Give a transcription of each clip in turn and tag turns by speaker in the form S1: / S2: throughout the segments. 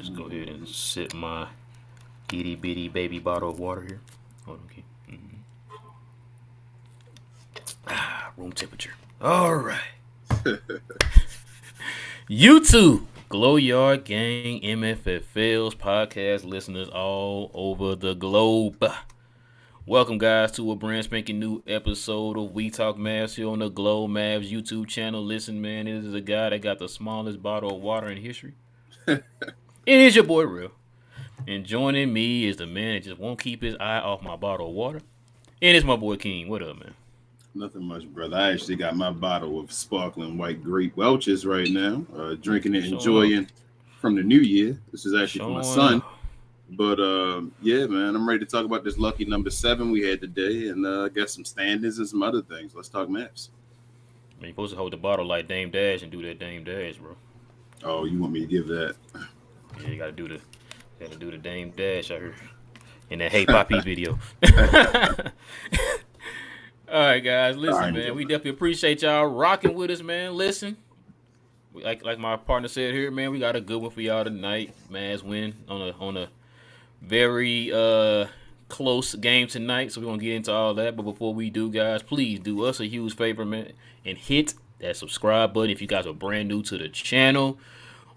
S1: Let's go ahead and sip my itty bitty baby bottle of water here. Hold on, okay. Room temperature. All right. YouTube, Glow Yard Gang, MFFLs, podcast listeners all over the globe. Welcome, guys, to a brand spanking new episode of We Talk Mavs here on the Glow Mavs YouTube channel. Listen, man, this is a guy that got the smallest bottle of water in history. It is your boy, Real. And joining me is the man that just won't keep his eye off my bottle of water. And it's my boy, King. What up, man?
S2: Nothing much, brother. I actually got my bottle of sparkling white grape Welch's right now, drinking it, enjoying from the new year. This is actually for my son. But yeah, man, I'm ready to talk about this lucky number 7 we had today, and got some standings and some other things. Let's talk Mavs.
S1: Man, you're supposed to hold the bottle like Dame Dash and do that Dame Dash, bro.
S2: Oh, you want me to give that?
S1: Yeah, you gotta do the Dame Dash out here in that Hey Poppy video. All right, guys, listen, man. We definitely appreciate y'all rocking with us, man. Listen, like my partner said here, man, we got a good one for y'all tonight. Mavs win on a very close game tonight, so we're gonna get into all that. But before we do, guys, please do us a huge favor, man, and hit that subscribe button if you guys are brand new to the channel.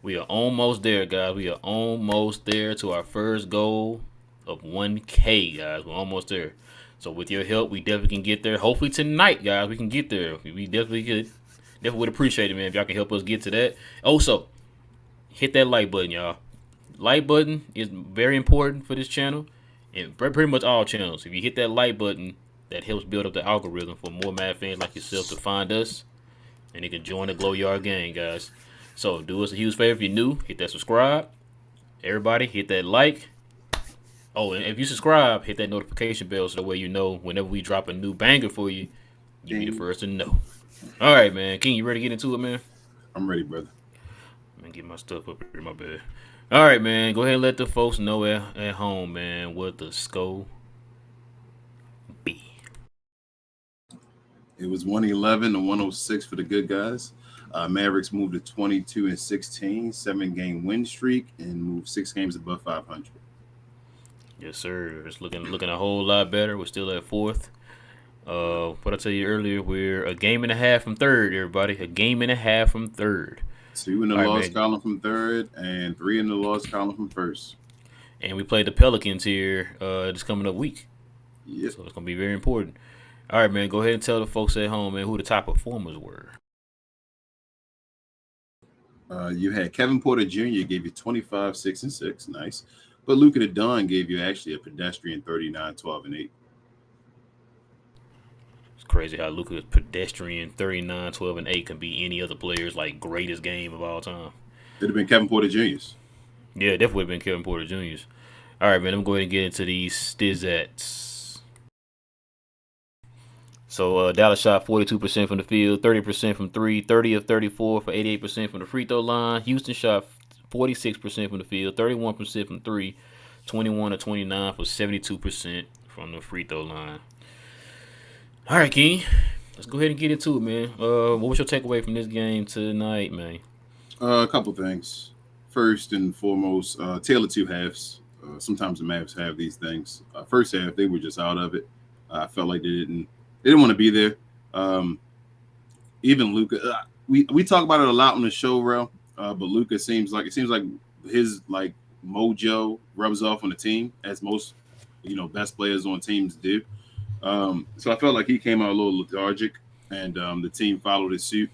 S1: We are almost there, guys. We are almost there to our first goal of 1K, guys. We're almost there. So with your help, we definitely can get there. Hopefully tonight, guys, we can get there. We definitely could. Definitely would appreciate it, man, if y'all can help us get to that. Also, hit that like button, y'all. Like button is very important for this channel and pretty much all channels. If you hit that like button, that helps build up the algorithm for more Mad fans like yourself to find us, and they can join the Glow Yard Gang, guys. So do us a huge favor if you're new, hit that subscribe. Everybody, hit that like. Oh, and if you subscribe, hit that notification bell so that way you know whenever we drop a new banger for you, you'll be the first to know. All right, man. King, you ready to get into it, man?
S2: I'm ready, brother.
S1: I'm going to get my stuff up here in my bed. All right, man. Go ahead and let the folks know at home, man, what the score be.
S2: It was 111 to 106 for the good guys. Mavericks moved to 22-16, 7-game win streak, and moved 6 games above 500.
S1: Yes, sir. It's looking a whole lot better. We're still at 4th. What I tell you earlier, we're a game and a half from 3rd, everybody. A game and a half from 3rd.
S2: 2 in the loss column from 3rd, and 3 in the loss column from 1st.
S1: And we played the Pelicans here this coming up week.
S2: Yep.
S1: So it's going to be very important. All right, man. Go ahead and tell the folks at home, man, who the top performers were.
S2: You had Kevin Porter Jr. gave you 25, 6, and 6. Nice. But Luka the Don gave you actually a pedestrian 39, 12, and 8.
S1: It's crazy how Luka's pedestrian 39, 12, and 8 can be any other player's like greatest game of all time.
S2: It'd have been Kevin Porter Jr.'s.
S1: Yeah, definitely would have been Kevin Porter Jr.'s. All right, man. I'm going to get into these stizzats. So Dallas shot 42% from the field, 30% from 3, 30 of 34 for 88% from the free throw line. Houston shot 46% from the field, 31% from 3, 21 of 29 for 72% from the free throw line. All right, King. Let's go ahead and get into it, man. What was your takeaway from this game tonight, man?
S2: A couple things. First and foremost, tale of two halves. Sometimes the Mavs have these things. First half, they were just out of it. I felt like they didn't want to be there. Even Luka, we talk about it a lot on the show, Rel. But Luka seems like his like mojo rubs off on the team, as most best players on teams do. So I felt like he came out a little lethargic, and the team followed his suit.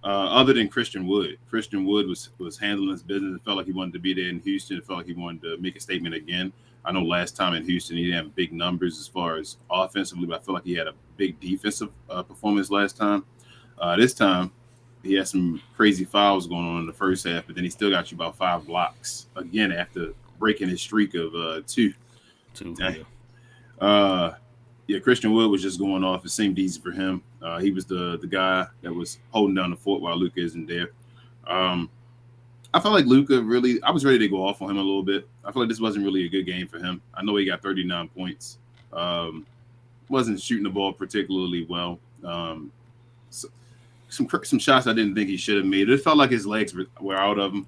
S2: Other than Christian Wood was handling his business. It felt like he wanted to be there in Houston. It felt like he wanted to make a statement again. I know last time in Houston he didn't have big numbers as far as offensively, but I feel like he had a big defensive performance last time. This time he had some crazy fouls going on in the first half, but then he still got you about 5 blocks again after breaking his streak of 2. Yeah, Christian Wood was just going off. It seemed easy for him. He was the guy that was holding down the fort while Luka isn't there. I felt like Luka I was ready to go off on him a little bit. I feel like this wasn't really a good game for him. I know he got 39 points. Wasn't shooting the ball particularly well. Some shots I didn't think he should have made. It felt like his legs were out of him.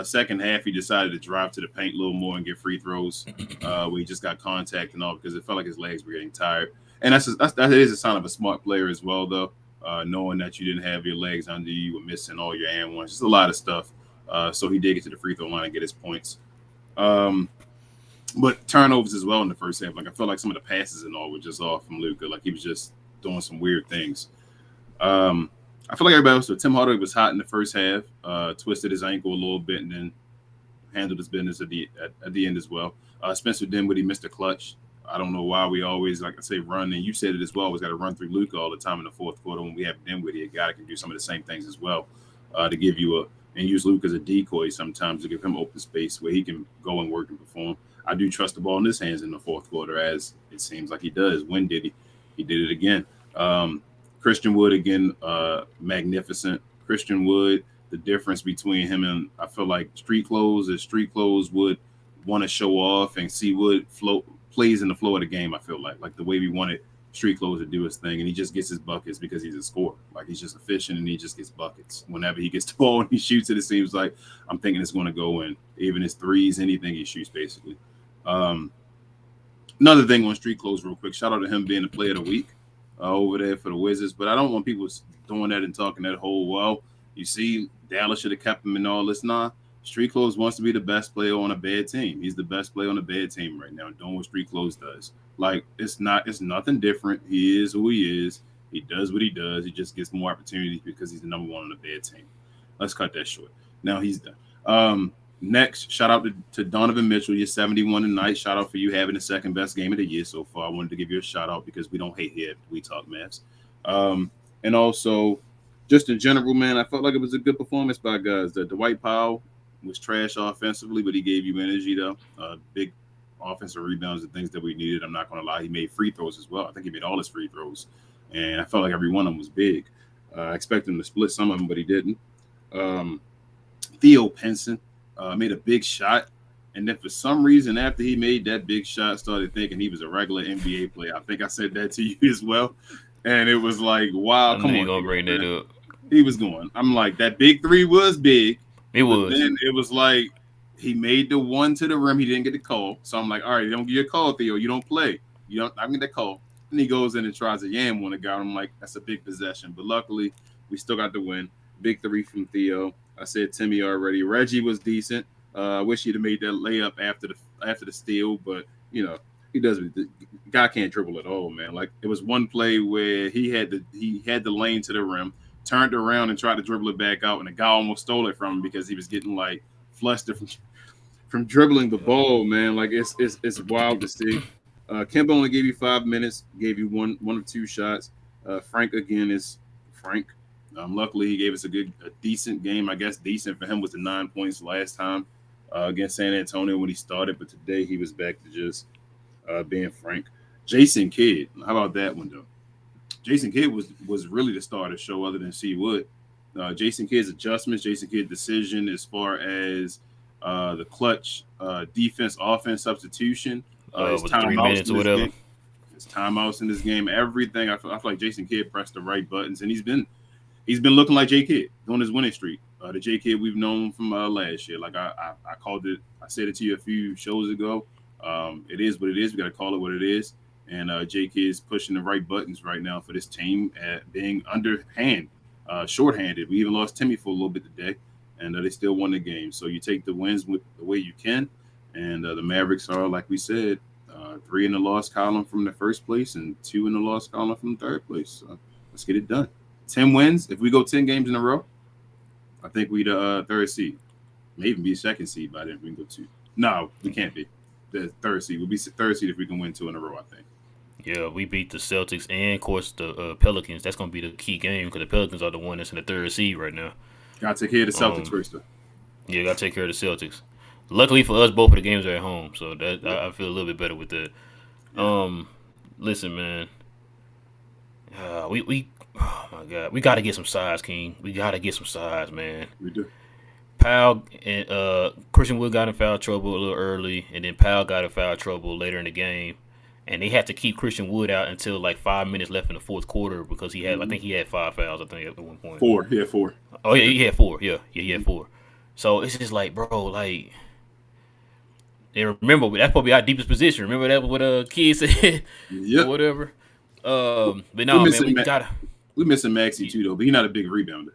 S2: Second half, he decided to drive to the paint a little more and get free throws where he just got contact and all because it felt like his legs were getting tired. And that is a sign of a smart player as well, though, knowing that you didn't have your legs under you, you were missing all your and ones, just a lot of stuff. So he did get to the free throw line and get his points. But turnovers as well in the first half. Like I felt like some of the passes and all were just off from Luka. Like he was just doing some weird things. I feel like everybody else. So Tim Hardaway was hot in the first half, twisted his ankle a little bit, and then handled his business at the end as well. Spencer Dinwiddie missed a clutch. I don't know why we always, like I say, run. And you said it as well. Always got to run through Luka all the time in the fourth quarter when we have Dinwiddie, a guy that can do some of the same things as well to give you and use Luka as a decoy sometimes to give him open space where he can go and work and perform. I do trust the ball in his hands in the fourth quarter, as it seems like he does. When did he? He did it again. Christian Wood, again, magnificent. Christian Wood, the difference between him and I feel like Street Clothes is Street Clothes would want to show off and see Wood plays in the flow of the game, I feel like the way we wanted Street Clothes to do his thing, and he just gets his buckets because he's a scorer. Like he's just efficient and he just gets buckets. Whenever he gets the ball and he shoots it, it seems like I'm thinking it's going to go in. Even his threes, anything he shoots, basically. Another thing on Street Clothes real quick, shout out to him being the player of the week over there for the Wizards, but I don't want people doing that and talking that whole, well, you see, Dallas should have kept him and all this. Nah, Street Clothes wants to be the best player on a bad team. He's the best player on a bad team right now, doing what Street Clothes does. Like, it's nothing different. He is who he is. He does what he does. He just gets more opportunities because he's the number one on the bad team. Let's cut that short. Now he's done. Next, shout out to Donovan Mitchell. You're 71 tonight. Shout out for you having the second best game of the year so far. I wanted to give you a shout out because we don't hate here at We Talk Mavs. And also, just in general, man, I felt like it was a good performance by guys. The Dwight Powell was trash offensively, but he gave you energy, though. Big offensive rebounds and things that we needed. I'm not going to lie. He made free throws as well. I think he made all his free throws. And I felt like every one of them was big. I expected him to split some of them, but he didn't. Theo Pinson made a big shot. And then for some reason, after he made that big shot, started thinking he was a regular NBA player. I think I said that to you as well. And it was like, wow, come on.
S1: You gonna bring that up.
S2: He was going. I'm like, that big three was big.
S1: It was.
S2: Then it was like he made the one to the rim. He didn't get the call. So I'm like, all right, you don't get a call, Theo. You don't play. You don't. I get the call. And he goes in and tries to yam one guy. I'm like, that's a big possession. But luckily, we still got the win. Big three from Theo. I said Timmy already. Reggie was decent. I wish he'd have made that layup after the steal, but you know he does. The guy can't dribble at all, man. Like it was one play where he had the lane to the rim, turned around and tried to dribble it back out, and the guy almost stole it from him because he was getting like flustered from dribbling the ball, man. Like it's wild to see. Kemba only gave you 5 minutes, gave you one of two shots. Frank again is Frank. Luckily, he gave us a decent game. I guess decent for him was the 9 points last time against San Antonio when he started, but today he was back to just being Frank. Jason Kidd, how about that one though? Jason Kidd was really the star of the show, other than C Wood. Jason Kidd's adjustments, Jason Kidd's decision as far as the clutch defense, offense substitution. His
S1: with 3 minutes or whatever.
S2: His timeouts in this game, everything. I feel like Jason Kidd pressed the right buttons, and he's been looking like J Kidd on his winning streak. The J Kidd we've known from last year. Like I called it. I said it to you a few shows ago. It is what it is. We got to call it what it is. And J Kidd's pushing the right buttons right now for this team at being underhand, shorthanded. We even lost Timmy for a little bit today, and they still won the game. So you take the wins with the way you can. And the Mavericks are, like we said, 3 in the loss column from the first place and 2 in the loss column from third place. So let's get it done. 10 wins. If we go 10 games in a row, I think we'd third seed. May even be second seed by then if we can go 2. No, we can't be. The third seed. We'll be third seed if we can win 2 in a row, I think.
S1: Yeah, we beat the Celtics and, of course, the Pelicans. That's going to be the key game because the Pelicans are the one that's in the third seed right now.
S2: Got to take care of the Celtics first, though.
S1: Yeah, got to take care of the Celtics. Luckily for us, both of the games are at home, so that I feel a little bit better with that. Listen, man. We oh my God, we got to get some size, King. We got to get some size, man.
S2: We do.
S1: Powell and Christian Wood got in foul trouble a little early, and then Powell got in foul trouble later in the game, and they had to keep Christian Wood out until like 5 minutes left in the fourth quarter because he had, I think he had 5 fouls. I think at one point.
S2: 4, he had 4.
S1: Oh yeah, he had 4. Yeah, he had 4. So it's just like, bro, like, and remember that's probably our deepest position. Remember that what kid said or
S2: Yep.
S1: whatever. But
S2: We
S1: no, man,
S2: missing
S1: we gotta.
S2: we missing Maxey too though, but he's not a big rebounder.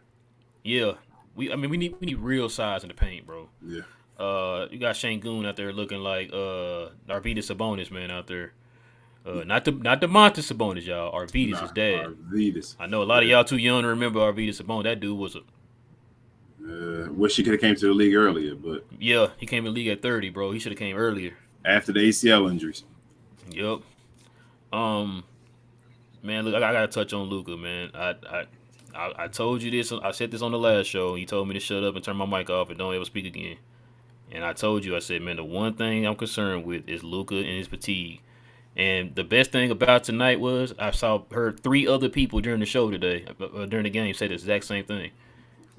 S1: Yeah, we need real size in the paint, bro.
S2: Yeah.
S1: You got Şengün out there looking like Arvydas Sabonis, man, out there. Not the Monte Sabonis, y'all. Arvydas,
S2: Nah,
S1: his dad.
S2: Arvidas.
S1: I know a lot of
S2: Yeah.
S1: y'all too young to remember Arvydas Sabonis. That dude was a
S2: Wish he could have came to the league earlier, but
S1: he came in the league at 30, bro. He should have came earlier.
S2: after the ACL injuries.
S1: Yup. Um, man, look, I gotta touch on Luka, man. I told you this. I said this on the last show. You told me to shut up and turn my mic off and don't ever speak again. And I told you, I said, man, the one thing I'm concerned with is Luka and his fatigue. And the best thing about tonight was heard 3 other people during the show today, during the game, say the exact same thing.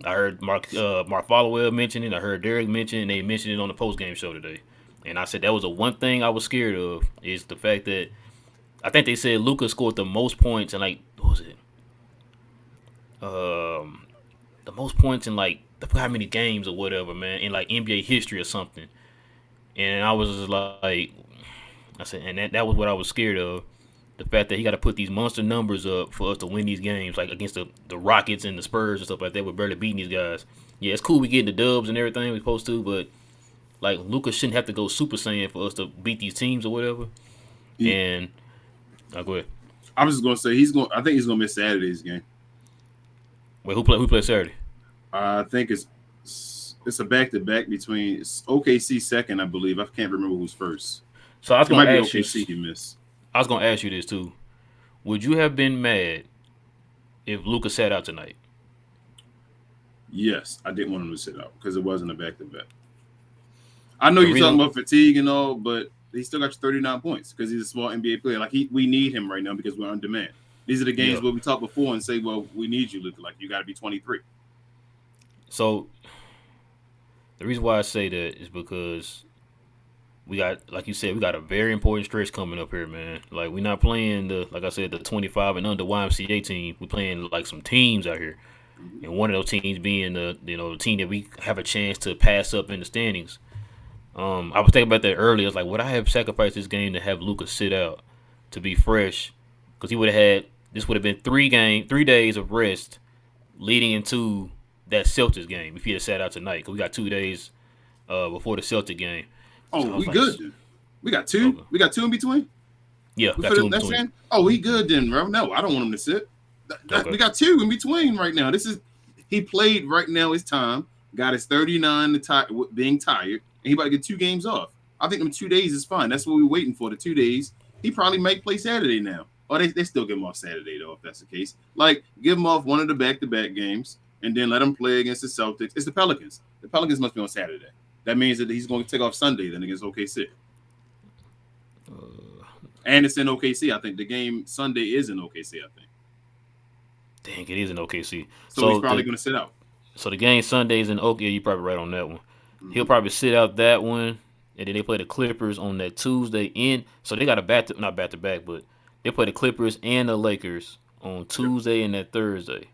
S1: I heard Mark Followell mention it. I heard Derek mention it. And they mentioned it on the post game show today. And I said that was the one thing I was scared of is the fact that I think they said Luka scored the most points in like what was it? The most points in like I forgot how many games or whatever, man, in like NBA history or something. And I was just like, I said, and that was what I was scared of. The fact that he got to put these monster numbers up for us to win these games, like against the Rockets and the Spurs and stuff like that. We're barely beating these guys. Yeah, it's cool we getting the dubs and everything we're supposed to, but like Luka shouldn't have to go Super Saiyan for us to beat these teams or whatever. And I'll go ahead.
S2: I was just gonna say I think he's gonna miss Saturday's game.
S1: Wait, who plays Saturday?
S2: I think it's a back-to-back between OKC second, I believe. I can't remember who's first.
S1: So I was
S2: It might
S1: gonna
S2: be
S1: ask
S2: OKC
S1: you.
S2: he missed.
S1: I was gonna ask you this too. Would you have been mad if Luka sat out tonight?
S2: Yes, I didn't want him to sit out because it wasn't a back-to-back. I know
S1: The
S2: you're
S1: reason-
S2: talking about fatigue and all, but he still got you 39 points because he's a small NBA player. Like we need him right now because we're on demand. These are the games where we talk before and say, well, we need you, Luka. Like you got to be 23.
S1: So the reason why I say that is because we got, like you said, we got a very important stretch coming up here, man. Like we're not playing like I said, the 25 and under YMCA team. We're playing like some teams out here, and one of those teams being the team that we have a chance to pass up in the standings. I was thinking about that earlier. It's like, would I have sacrificed this game to have Luka sit out to be fresh? Because he would have had this would have been 3 days of rest leading into that Celtics game if he had sat out tonight. Because we got 2 days before the Celtic game.
S2: Oh,
S1: So
S2: we good then. We got 2.
S1: Okay.
S2: We got 2 in between.
S1: Yeah, got 2 in between.
S2: Saying, oh, he good then, bro. No, I don't want him to sit.
S1: Okay.
S2: We got 2 in between right now. He played right now his time. Got his 39 being tired, and he about to get 2 games off. I think them 2 days is fine. That's what we're waiting for. The 2 days. He probably might play Saturday now. Or they still give him off Saturday though, if that's the case. Like give him off one of the back-to-back games, and then let him play against the Celtics. It's the Pelicans. The Pelicans must be on Saturday. That means that he's going to take off Sunday then against OKC. And it's in OKC. I think the game Sunday is in OKC, I think.
S1: Dang, it is in OKC.
S2: So he's probably going to sit out.
S1: So the game Sunday's in OKC. Yeah, you're probably right on that one.
S2: Mm-hmm.
S1: He'll probably sit out that one, and then they play the Clippers on that Tuesday. So they got a not back to back, but they play the Clippers and the Lakers on Tuesday and that Thursday.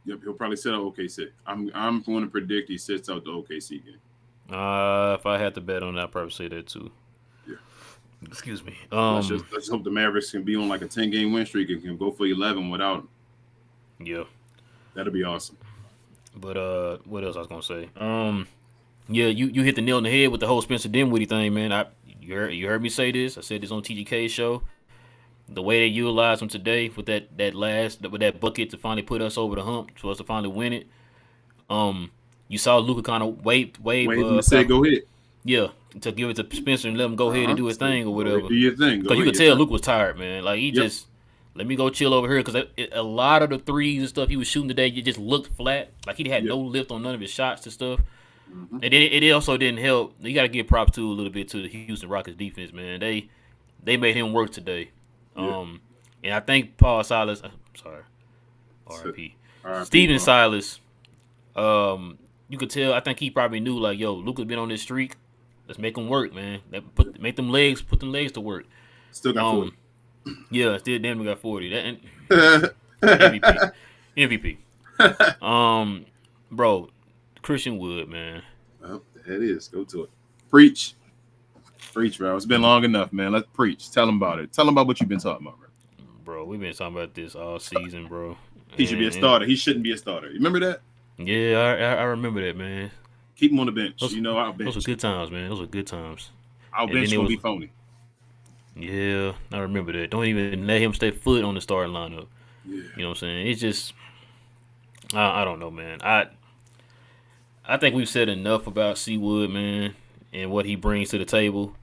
S2: Yep, he'll probably sit out OKC. I'm going to predict he sits out the OKC game.
S1: If I had to bet on that, I'd probably say that too.
S2: Yeah.
S1: Excuse me.
S2: Let's just hope the Mavericks can be on like a 10-game win streak and can go for 11 without him.
S1: Yeah.
S2: That'll be awesome.
S1: But what else I was gonna say? Yeah, you hit the nail on the head with the whole Spencer Dinwiddie thing, man. You heard me say this. I said this on TGK's show. The way they utilized him today with that bucket to finally put us over the hump for us to finally win it. You saw Luka kind of wave
S2: to say go ahead.
S1: Yeah, to give it to Spencer and let him go ahead and do his thing or whatever.
S2: Do your thing.
S1: Because you could tell Luka was tired, man. Like he just let me go chill over here because a lot of the threes and stuff he was shooting today, you just looked flat. Like he had no lift on none of his shots and stuff. Mm-hmm. And it also didn't help. You got to give props to a little bit to the Houston Rockets defense, man. They made him work today. And I think Paul Silas, R.I.P. Steven Silas, you could tell. I think he probably knew like, yo, Luka's been on this streak. Let's make him work, man. Put them legs to work.
S2: Still got 40.
S1: Yeah, still damn got 40. MVP. Bro, Christian Wood, man.
S2: It is. Go to it. Preach. Preach, bro. It's been long enough, man. Let's preach. Tell them about it. Tell them about what you've been talking about, bro.
S1: Bro, we've been talking about this all season, bro.
S2: He should be a starter. He shouldn't be a starter. You remember that?
S1: Yeah, I remember that, man.
S2: Keep him on the bench. Our bench.
S1: Those were good times, man. Those were good times.
S2: Our bench gonna be phony.
S1: Yeah, I remember that. Don't even let him step foot on the starting lineup.
S2: Yeah.
S1: You know what I'm saying? It's just, I don't know, man. I think we've said enough about Seawood, man, and what he brings to the table.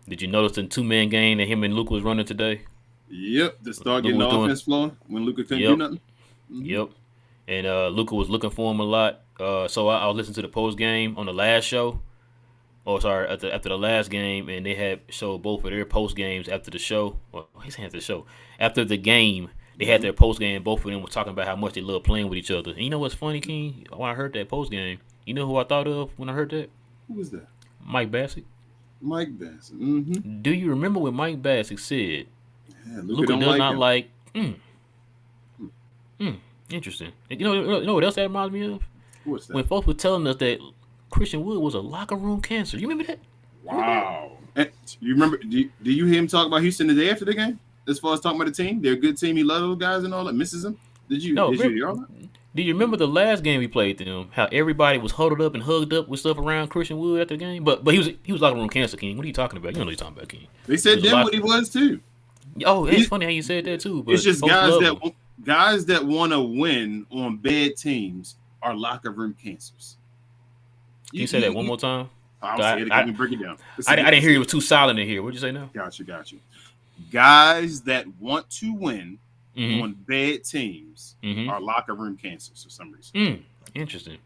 S1: Did you notice the 2-man game that him and Luka was running today?
S2: Yep, to start getting the offense flowing when Luka couldn't do nothing.
S1: Mm-hmm. Yep, and Luka was looking for him a lot. So I was listening to the post game on the last show. Oh, sorry, after the last game, and they had showed both of their post games after the show. Well, he's after the show. After the game, they had their post game. Both of them were talking about how much they love playing with each other. And you know what's funny, King? When I heard that post game, you know who I thought of when I heard that?
S2: Who was that?
S1: Mike Bassett.
S2: Mike Bassett. Mm-hmm.
S1: Do you remember what Mike Bassett said?
S2: Yeah,
S1: Luka does not like. Interesting. You know what else that reminds me of?
S2: What's that?
S1: When folks were telling us that Christian Wood was a locker room cancer. You remember that?
S2: Wow. And you remember? Do you hear him talk about Houston the day after the game? As far as talking about the team, they're a good team. He loves those guys and all that. Misses them. Did you hear all that?
S1: Do you remember the last game we played them? How everybody was huddled up and hugged up with stuff around Christian Wood after the game? But he was locker room cancer, King. What are you talking about? You know what you're talking about, King.
S2: They said then what he was too.
S1: Oh, it's funny how you said that too. But
S2: it's just guys that want to win on bad teams are locker room cancers.
S1: Can you say that one more time?
S2: I'll say it again and break it down.
S1: I didn't hear you. It was too silent in here. What'd you say now?
S2: Got you. Guys that want to win on bad teams are locker room cancers for some reason.
S1: Interesting.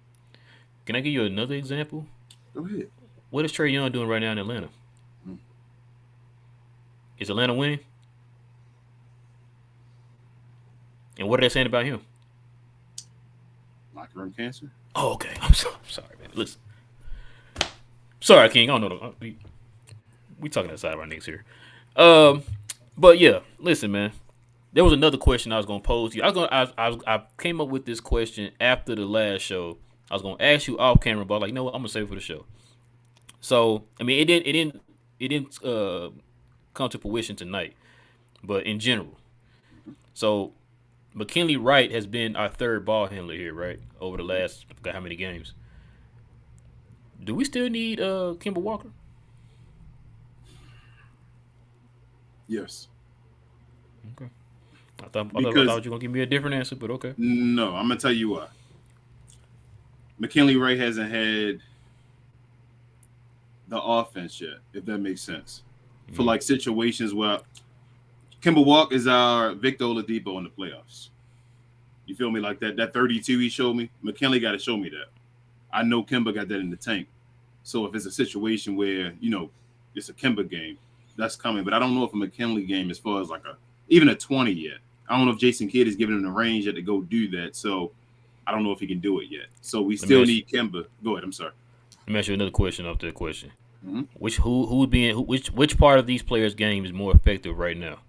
S1: Can I give you another example?
S2: Go ahead.
S1: What is Trae Young doing right now in Atlanta? Is Atlanta winning? And what are they saying about him?
S2: Locker room cancer?
S1: Oh, okay. I'm sorry, man. Listen. Sorry, King. I don't know. We talking outside of our niggas here. But yeah, listen, man. There was another question I was gonna pose to you. I came up with this question after the last show. I was gonna ask you off camera, but I'm what? I'm gonna save it for the show. So I mean, it didn't come to fruition tonight, but in general. So McKinley Wright has been our third ball handler here, right? Over the last I forgot how many games. Do we still need Kemba Walker?
S2: Yes.
S1: Okay. I thought you were gonna give me a different answer, but okay.
S2: No, I'm gonna tell you why. McKinley Wright hasn't had the offense yet, if that makes sense. For like situations where Kemba Walker is our Victor Oladipo in the playoffs. You feel me? Like that 32 he showed me. McKinley got to show me that. I know Kemba got that in the tank. So if it's a situation where, it's a Kemba game, that's coming. But I don't know if a McKinley game as far as even a 20 yet. I don't know if Jason Kidd is giving him the range yet to go do that. So I don't know if he can do it yet. So we still need Kemba. Go ahead. I'm sorry.
S1: Let me ask you another question after the question.
S2: Mm-hmm.
S1: Which part of these players' game is more effective right now?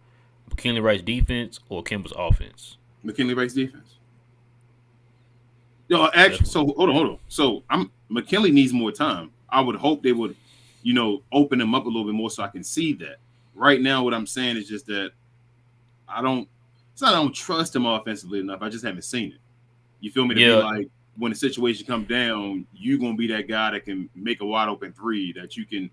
S1: McKinley Wright's defense or Kemba's offense?
S2: McKinley Wright's defense. Actually, so hold on. So McKinley needs more time. I would hope they would, open him up a little bit more so I can see that. Right now, what I'm saying is just that I don't trust him offensively enough. I just haven't seen it. You feel me? To be like, when the situation comes down, you're gonna be that guy that can make a wide open three that you can.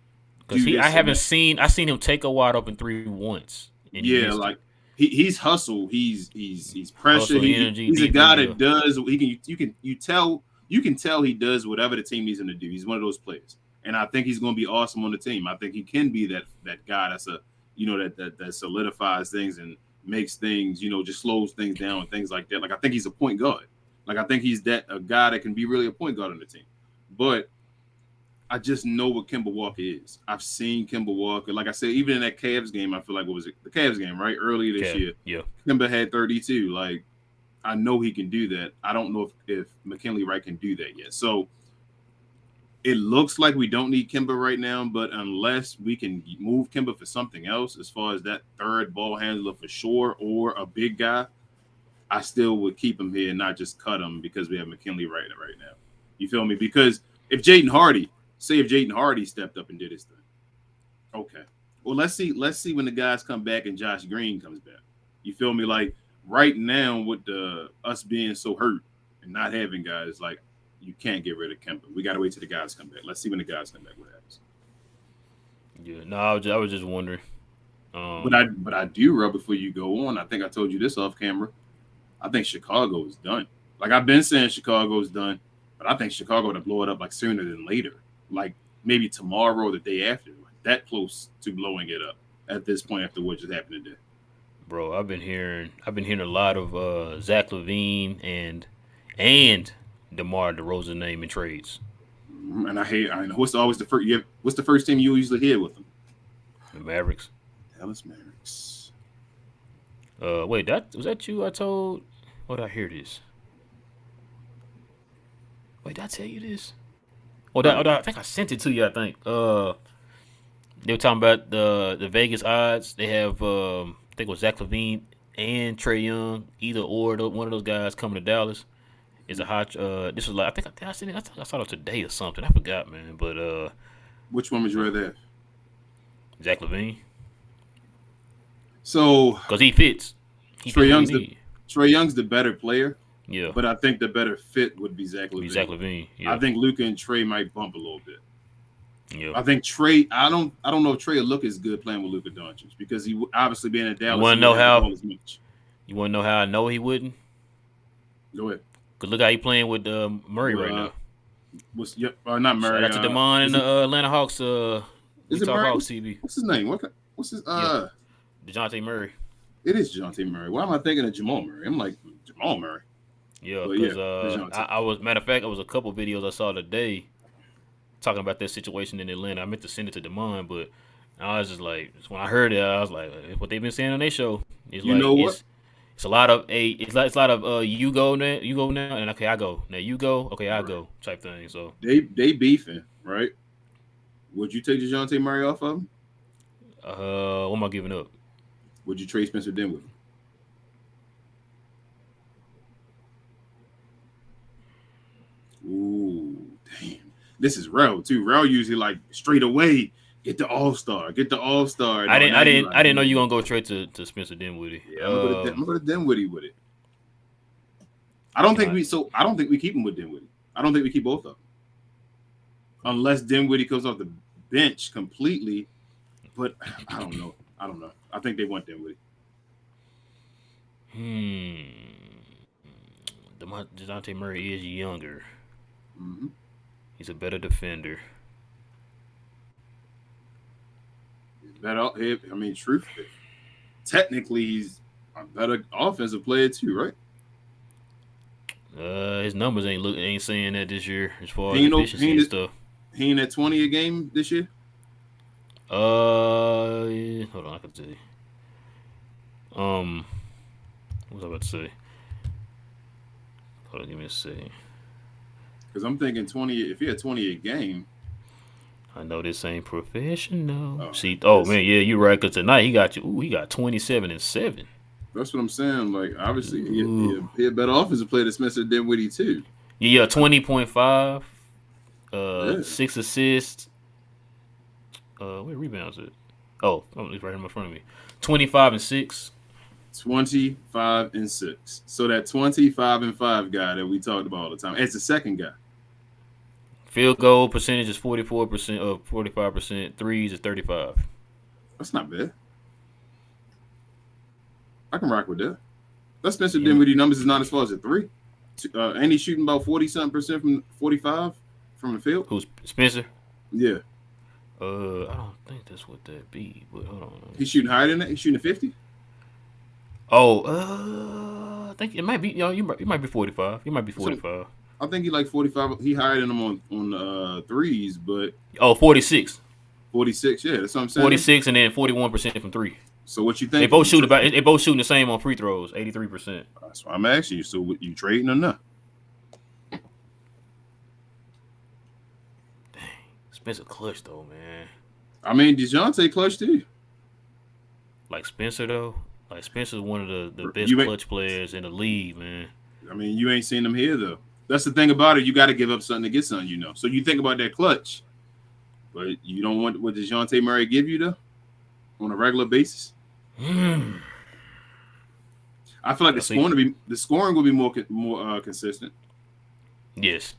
S1: I've seen him take a wide open three once.
S2: He's hustle. He's pressure. He's a guy that does. You can tell he does whatever the team needs him to do. He's one of those players, and I think he's going to be awesome on the team. I think he can be that guy that's that solidifies things and makes things just slows things down and things like that. Like I think he's a point guard. Like I think he's a guy that can be really a point guard on the team. But I just know what Kemba Walker is. I've seen Kemba Walker. Like I said, even in that Cavs game, I feel like, what was it? The Cavs game, right? Earlier this year.
S1: Yeah.
S2: Kemba had 32. Like, I know he can do that. I don't know if McKinley Wright can do that yet. So it looks like we don't need Kemba right now, but unless we can move Kemba for something else, as far as that third ball handler for sure, or a big guy, I still would keep him here and not just cut him because we have McKinley right now. You feel me? Because if Jaden Hardy Say if Jaden Hardy stepped up and did his thing. Okay. Well, let's see when the guys come back and Josh Green comes back. You feel me? Like right now, with us being so hurt and not having guys, like you can't get rid of Kemba. We got to wait till the guys come back. Let's see when the guys come back. What happens?
S1: Yeah, no, I was just wondering.
S2: But I do, Rob, before you go on, I think I told you this off camera. I think Chicago is done. Like I've been saying Chicago is done, but I think Chicago to blow it up like sooner than later. Like maybe tomorrow or the day after. Like that close to blowing it up at this point after what just happened today.
S1: Bro, I've been hearing a lot of Zach LaVine and DeMar DeRozan name in trades.
S2: And I know what's always the first. What's the first team you usually hear with them?
S1: The Mavericks.
S2: Dallas Mavericks.
S1: Wait, was that you? I told. What did I hear this? Wait, did I tell you this? I think I sent it to you. I think. They were talking about the Vegas odds. They have I think it was Zach LaVine and Trae Young, either or one of those guys coming to Dallas. Is a hot. This was like I saw it today or something. I forgot, man. But
S2: which one would you rather have?
S1: Zach LaVine.
S2: So
S1: because he fits.
S2: Trae Young's the better player.
S1: Yeah.
S2: But I think the better fit would be Zach LaVine.
S1: Yeah.
S2: I think Luka and Trae might bump a little bit.
S1: Yeah.
S2: I think Trae. I don't know if Trae will look as good playing with Luka Doncic because he obviously being in Dallas.
S1: You want to know how I know he wouldn't?
S2: Go ahead.
S1: Cause look how he playing with Murray right now.
S2: Not Murray.
S1: Shout out to Damon and the Atlanta Hawks.
S2: Is it
S1: Talk
S2: Murray?
S1: Hawks TV.
S2: What's his name? What's his?
S1: DeJounte Murray.
S2: It is DeJounte Murray. Why am I thinking of Jamal Murray? I'm like Jamal Murray.
S1: Yeah, because I was matter of fact, it was a couple videos I saw today talking about that situation in Atlanta. I meant to send it to Damon, but I was just like, when I heard it, I was like, what they've been saying on their show is it's a lot of you go now, and okay, I go now. You go, okay, I go type thing. So
S2: they beefing, right? Would you take DeJounte Murray off of him?
S1: What am I giving up?
S2: Would you trade Spencer Dinwiddie? Ooh, damn. This is Rel too. Rel usually like straight away get the All-Star. I
S1: didn't know you gonna go straight to Spencer Dinwiddie.
S2: Yeah, I'm gonna go to Dinwiddie with it. I don't think we keep him with Dinwiddie. I don't think we keep both of them. Unless Dinwiddie comes off the bench completely. But I don't know. I think they want Dinwiddie.
S1: DeJounte Murray is younger.
S2: Mm-hmm.
S1: He's a better defender.
S2: Truthfully, technically he's a better offensive player too, right?
S1: His numbers ain't saying that this year as far as efficiency and stuff.
S2: He ain't at 20 a game this year.
S1: Hold on, I can tell you. What was I about to say? Hold on, give me a second.
S2: Because I'm thinking 20. If he had 20 a game,
S1: I know this ain't professional. Man, yeah, you're right. Because tonight he got 27 and 7.
S2: That's what I'm saying. Like, obviously, he a better offensive player than Spencer Dinwiddie too.
S1: Yeah, 20.5, 6 assists. Where rebounds at? Oh, it's right in front of me. 25 and 6.
S2: 25 and 6. So that 25 and 5 guy that we talked about all the time, it's the second guy.
S1: Field goal percentage is 44% of 45%. Threes is 35.
S2: That's not bad. I can rock with that. That Spencer Dinwiddie numbers is not as far as a 3. And he's shooting about 40-something% from 45 from the field.
S1: Who's Spencer?
S2: Yeah.
S1: I don't think that's what that be, but hold on.
S2: He's shooting higher than that. He's shooting 50.
S1: I think it might be. You might be 45. You might be 45.
S2: So, I think he like 45. He higher than him on threes, but
S1: 46.
S2: 46. Yeah, that's what I'm saying.
S1: 46 and then 41% from 3.
S2: So what you think?
S1: They both shooting the same on free throws, 83%.
S2: That's why I'm asking you. So you trading or not?
S1: Spencer clutch though, man.
S2: I mean, DeJounte clutch too.
S1: Like Spencer though, like Spencer's one of the best clutch players in the league, man.
S2: I mean, you ain't seen him here though. That's the thing about it. You got to give up something to get something, So you think about that clutch. But you don't want what DeJounte Murray give you though on a regular basis. I feel like the scoring will be more consistent.
S1: Yes,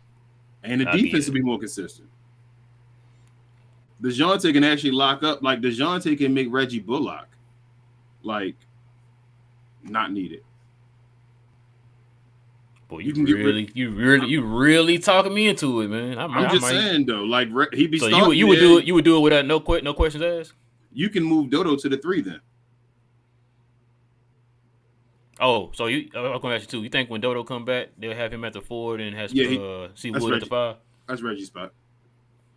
S2: and the defense will be more consistent. DeJounte can actually lock up. Like DeJounte can make Reggie Bullock like not needed.
S1: Boy, you really talking me into it, man.
S2: I'm just saying though, like he'd be.
S1: So you would do it without no questions asked.
S2: You can move Dodo to the 3 then.
S1: Oh, so I'm going to ask you too. You think when Dodo come back, they'll have him at the 4 and have see Wood at the 5?
S2: That's Reggie's spot.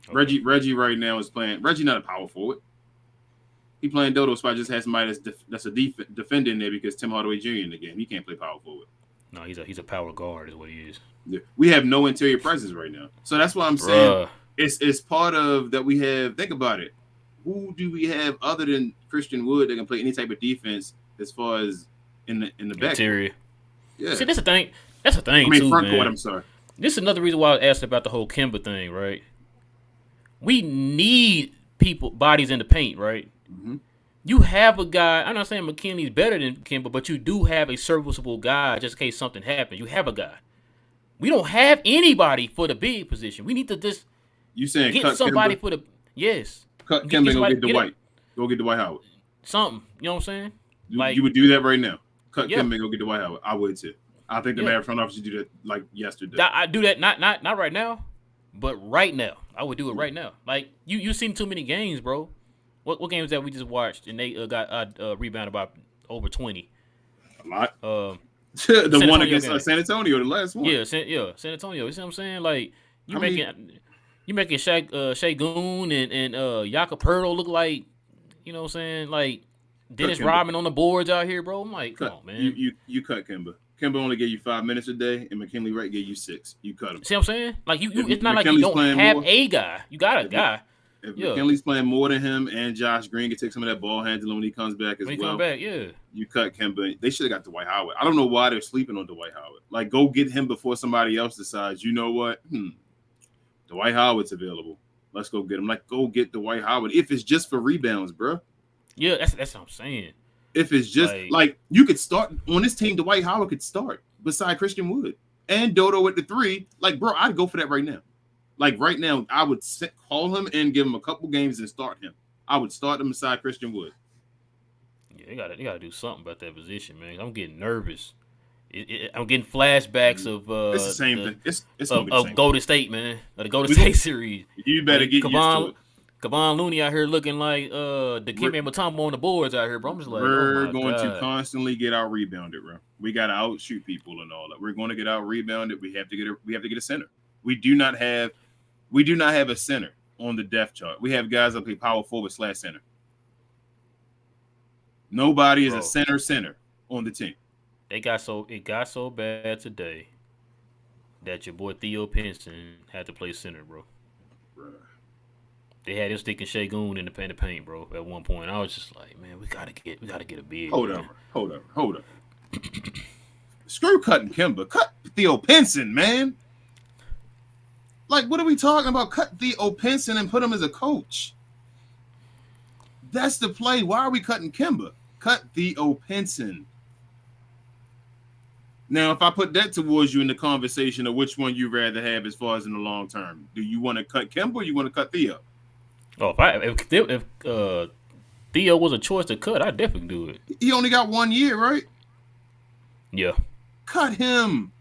S2: Okay. Reggie right now is playing. Reggie not a power forward. He playing Dodo's spot. Just has somebody that's a defender in there because Tim Hardaway Jr. in the game. He can't play power forward.
S1: No, he's a power guard is what he is.
S2: Yeah. We have no interior presence right now, so that's why I'm saying it's part of that. We have think about it. Who do we have other than Christian Wood that can play any type of defense as far as in the back
S1: interior?
S2: Yeah.
S1: See, that's the thing. That's the thing too,
S2: front
S1: man.
S2: court. I'm sorry.
S1: This is another reason why I asked about the whole Kemba thing, right? We need bodies in the paint, right?
S2: Mm-hmm.
S1: You have a guy. I'm not saying McKinley's better than Kemba, but you do have a serviceable guy just in case something happens. You have a guy. We don't have anybody for the big position. We need to just get somebody for the
S2: Cut Kemba and go get Dwight. Go get Dwight Howard.
S1: Something. You know what I'm saying?
S2: You would do that right now. Cut Kemba and go get Dwight Howard. I would too. I think the Mavericks front office should do that like yesterday.
S1: I do that not right now, but right now. I would do it right now. Like you seen too many games, bro. What games that we just watched and they got rebounded by over 20?
S2: A lot. The one against San Antonio, the last one.
S1: Yeah, San Antonio. You see what I'm saying? Like you making Shea Goon and Jakob Poeltl look like, you know what I'm saying? Like Dennis Rodman on the boards out here, bro. I'm like, come on, man.
S2: You cut Kemba. Kemba only gave you 5 minutes a day, and McKinley Wright gave you 6. You cut him.
S1: See what I'm saying? Like you it's not like you don't have a guy. You got a guy.
S2: If McKinley's playing more than him and Josh Green can take some of that ball handling when he comes back as well. You cut Kemba. They should have got Dwight Howard. I don't know why they're sleeping on Dwight Howard. Like, go get him before somebody else decides, you know what? Dwight Howard's available. Let's go get him. Like, go get Dwight Howard. If it's just for rebounds, bro.
S1: Yeah, that's what I'm saying.
S2: If it's just like you could start on this team, Dwight Howard could start beside Christian Wood and Dodo at the 3. Like, bro, I'd go for that right now. Like right now, I would call him and give him a couple games and start him. I would start him beside Christian Wood.
S1: Yeah, they gotta do something about that position, man. I'm getting nervous. I'm getting flashbacks of
S2: it's the same thing. It's
S1: of Golden State, man. Of the Golden State series.
S2: You better get used to it.
S1: Kevon Looney out here looking like the Dikembe Mutombo on the boards out here, bro. I'm just like,
S2: we're going to constantly get out rebounded, bro. We got to outshoot people and all that. We're going to get out rebounded. We have to get a center. We do not have a center on the depth chart. We have guys that play power forward / center. Nobody is a center on the team.
S1: It got so bad today that your boy Theo Pinson had to play center, bro. They had him sticking Shea Goon in the paint, bro. At one point, I was just like, man, we gotta get a big.
S2: Hold up. Screw cutting Kemba. Cut Theo Pinson, man. Like, what are we talking about? Cut Theo Pinson and put him as a coach. That's the play. Why are we cutting Kemba? Cut Theo Pinson. Now, if I put that towards you in the conversation of which one you'd rather have as far as in the long term, do you want to cut Kemba or you want to cut Theo?
S1: Oh, if Theo was a choice to cut, I'd definitely do it.
S2: He only got 1 year, right?
S1: Yeah.
S2: Cut him.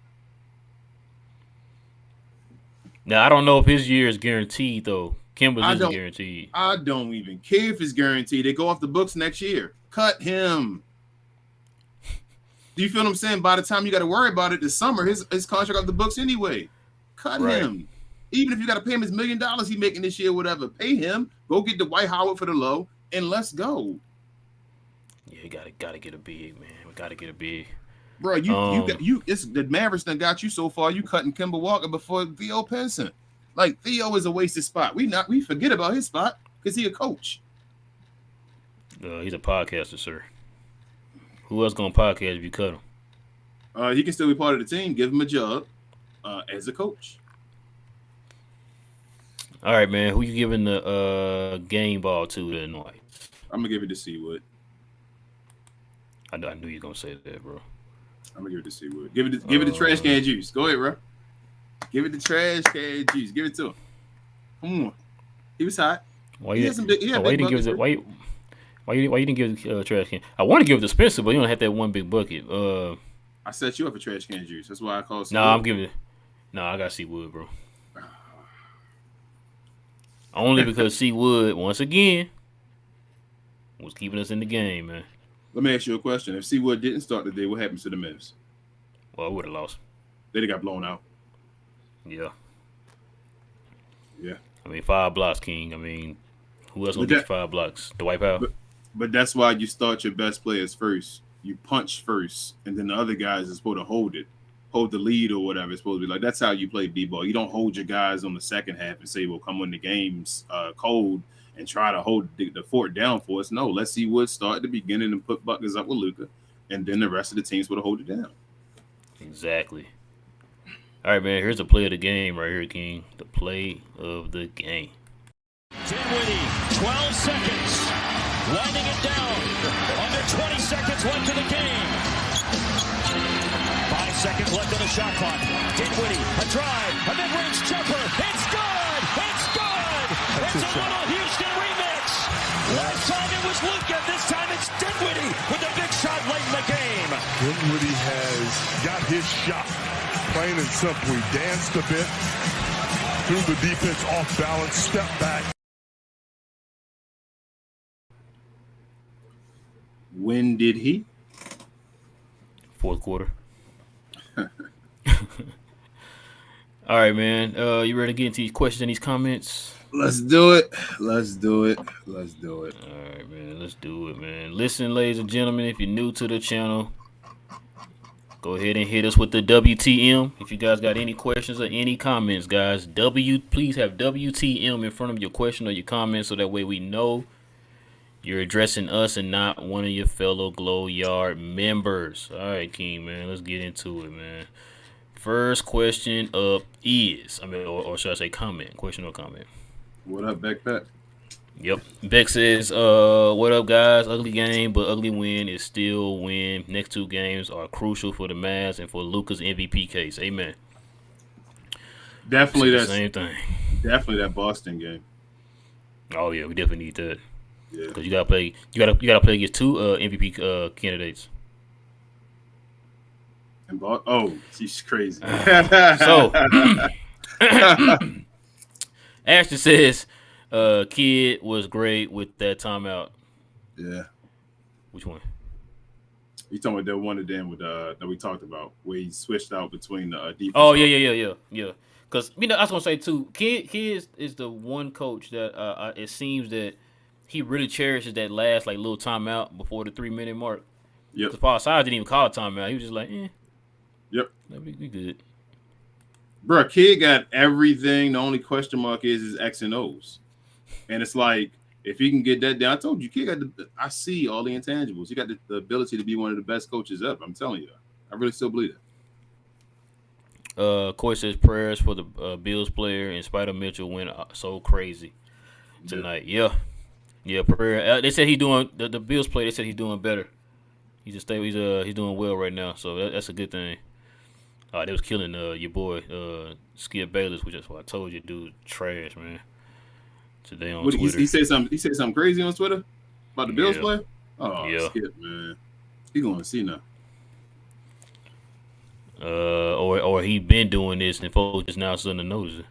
S1: Now, I don't know if his year is guaranteed, though. Kemba's isn't guaranteed.
S2: I don't even care if it's guaranteed. They go off the books next year. Cut him. Do you feel what I'm saying? By the time you got to worry about it this summer, his contract off the books anyway. Cut him. Even if you got to pay him his $1 million he's making this year, whatever, pay him. Go get Dwight Howard for the low, and let's go.
S1: Yeah, you gotta get a big, man. We gotta get a big.
S2: Bro, it's the Mavericks that got you so far. You cutting Kemba Walker before Theo Pinson. Like, Theo is a wasted spot. We forget about his spot because he a coach.
S1: He's a podcaster, sir. Who else gonna podcast if you cut him?
S2: He can still be part of the team. Give him a job as a coach.
S1: All right, man. Who you giving the game ball to tonight?
S2: I'm gonna give it to Seawood.
S1: I knew you were gonna say that, bro.
S2: I'm gonna give it to Seawood. Give it the trash can juice. Go ahead, bro. Give it the trash can juice. Give it to him. Come on. He was hot.
S1: Why
S2: He
S1: you?
S2: had some big. He had
S1: Why you
S2: big
S1: didn't give
S2: buckets.
S1: it? Why you didn't give the trash can? I want to give it to Spencer, but you don't have that one big bucket.
S2: I set you up for trash can juice. That's why I called Seawood.
S1: Nah, I'm giving it. Nah, I got Seawood, bro. Only because Seawood, once again, was keeping us in the game, man.
S2: Let me ask you a question. If Seawood didn't start today, what happens to the Mavs?
S1: Well, I would have lost.
S2: They'd have got blown out.
S1: Yeah.
S2: Yeah.
S1: I mean, 5 blocks, King. I mean, who else gonna get 5 blocks? Dwight Powell?
S2: But that's why you start your best players first. You punch first, and then the other guys are supposed to hold the lead or whatever it's supposed to be. Like, that's how you play b-ball. You don't hold your guys on the second half and say, well, come when the game's cold and try to hold the fort down for us. No, let's see Wood start at the beginning and put buckets up with Luka, and then the rest of the teams would hold it down.
S1: Exactly. All right, man. Here's the play of the game right here, King. The play of the game.
S3: Dinwiddie, 12 seconds, winding it down. Under 20 seconds left in the game. 5 seconds left in the shot clock. Dinwiddie, a drive, a mid-range jumper. It's good! It's good! It's a little Houston remix. Last time it was Luka. This time it's Dinwiddie with a big shot late in the game.
S4: Dinwiddie has got his shot. Plain and simply, danced a bit through the defense, off balance, step back.
S2: When did he?
S1: Fourth quarter. All right, man. You ready to get into these questions and these comments?
S2: Let's do it. Let's do it. Let's do it.
S1: All right, man. Let's do it, man. Listen, ladies and gentlemen, if you're new to the channel, go ahead and hit us with the WTM. If you guys got any questions or any comments, guys, please have WTM in front of your question or your comment so that way we know you're addressing us and not one of your fellow Glow Yard members. All right, King, man. Let's get into it, man. First question up is, or should I say comment? Question or comment?
S2: What up, Backpack?
S1: Yep. Beck says, what up, guys? Ugly game, but ugly win is still win. Next 2 games are crucial for the Mavs and for Luka's MVP case. Amen.
S2: Definitely
S1: the same thing.
S2: Definitely that Boston game.
S1: Oh yeah, we definitely need that.
S2: Yeah.
S1: Because you gotta play. You gotta play against 2 MVP candidates.
S2: And she's crazy.
S1: So, Ashton says, Kid was great with that timeout.
S2: Yeah.
S1: Which one?
S2: You talking about that one of them with that we talked about where he switched out between the defense.
S1: Oh yeah. Because I was gonna say too, Kid is the one coach that it seems that he really cherishes that last like little timeout before the 3-minute mark.
S2: Yep.
S1: Because Paul Sides didn't even call a timeout. He was just like,
S2: Yep.
S1: We good.
S2: Bro, Kid got everything. The only question mark is his X and O's. And it's like, if he can get that down, I told you, Kid got I see all the intangibles. He got the ability to be one of the best coaches ever. I'm telling you. I really still believe it.
S1: Coy says prayers for the Bills player and Spider Mitchell went so crazy tonight. Yeah, prayer. They said he's doing the Bills player. They said he's doing better. He's doing well right now. So that's a good thing. They was killing your boy Skip Bayless, which is what I told you, dude. Trash, man. Today on Twitter,
S2: he said something. He said something crazy on Twitter about the Bills player. Oh,
S1: yeah.
S2: Skip, man. He going to see now.
S1: Or he been doing this and folks just now starting to notice it.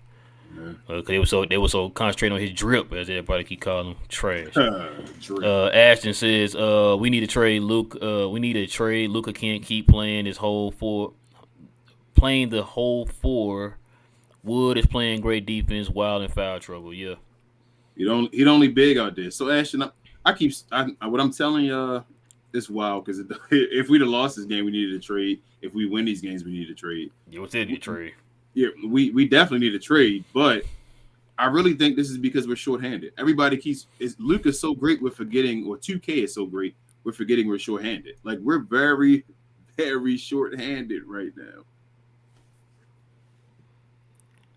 S1: Cause they were so concentrated on his drip, as everybody keep calling him trash. Ashton says, we need to trade Luke. We need to trade. Luka can't keep playing the whole 4. Wood is playing great defense, Wild in foul trouble. Yeah,
S2: he only big out there. So Ashton, what I'm telling you, it's wild because if we'd have lost this game, we needed a trade. If we win these games, we need a trade.
S1: You would need a trade.
S2: Yeah, we definitely need a trade, but I really think this is because we're shorthanded. Everybody Luka's so great with forgetting, or 2K is so great with forgetting we're shorthanded. Like, we're very, very shorthanded right now.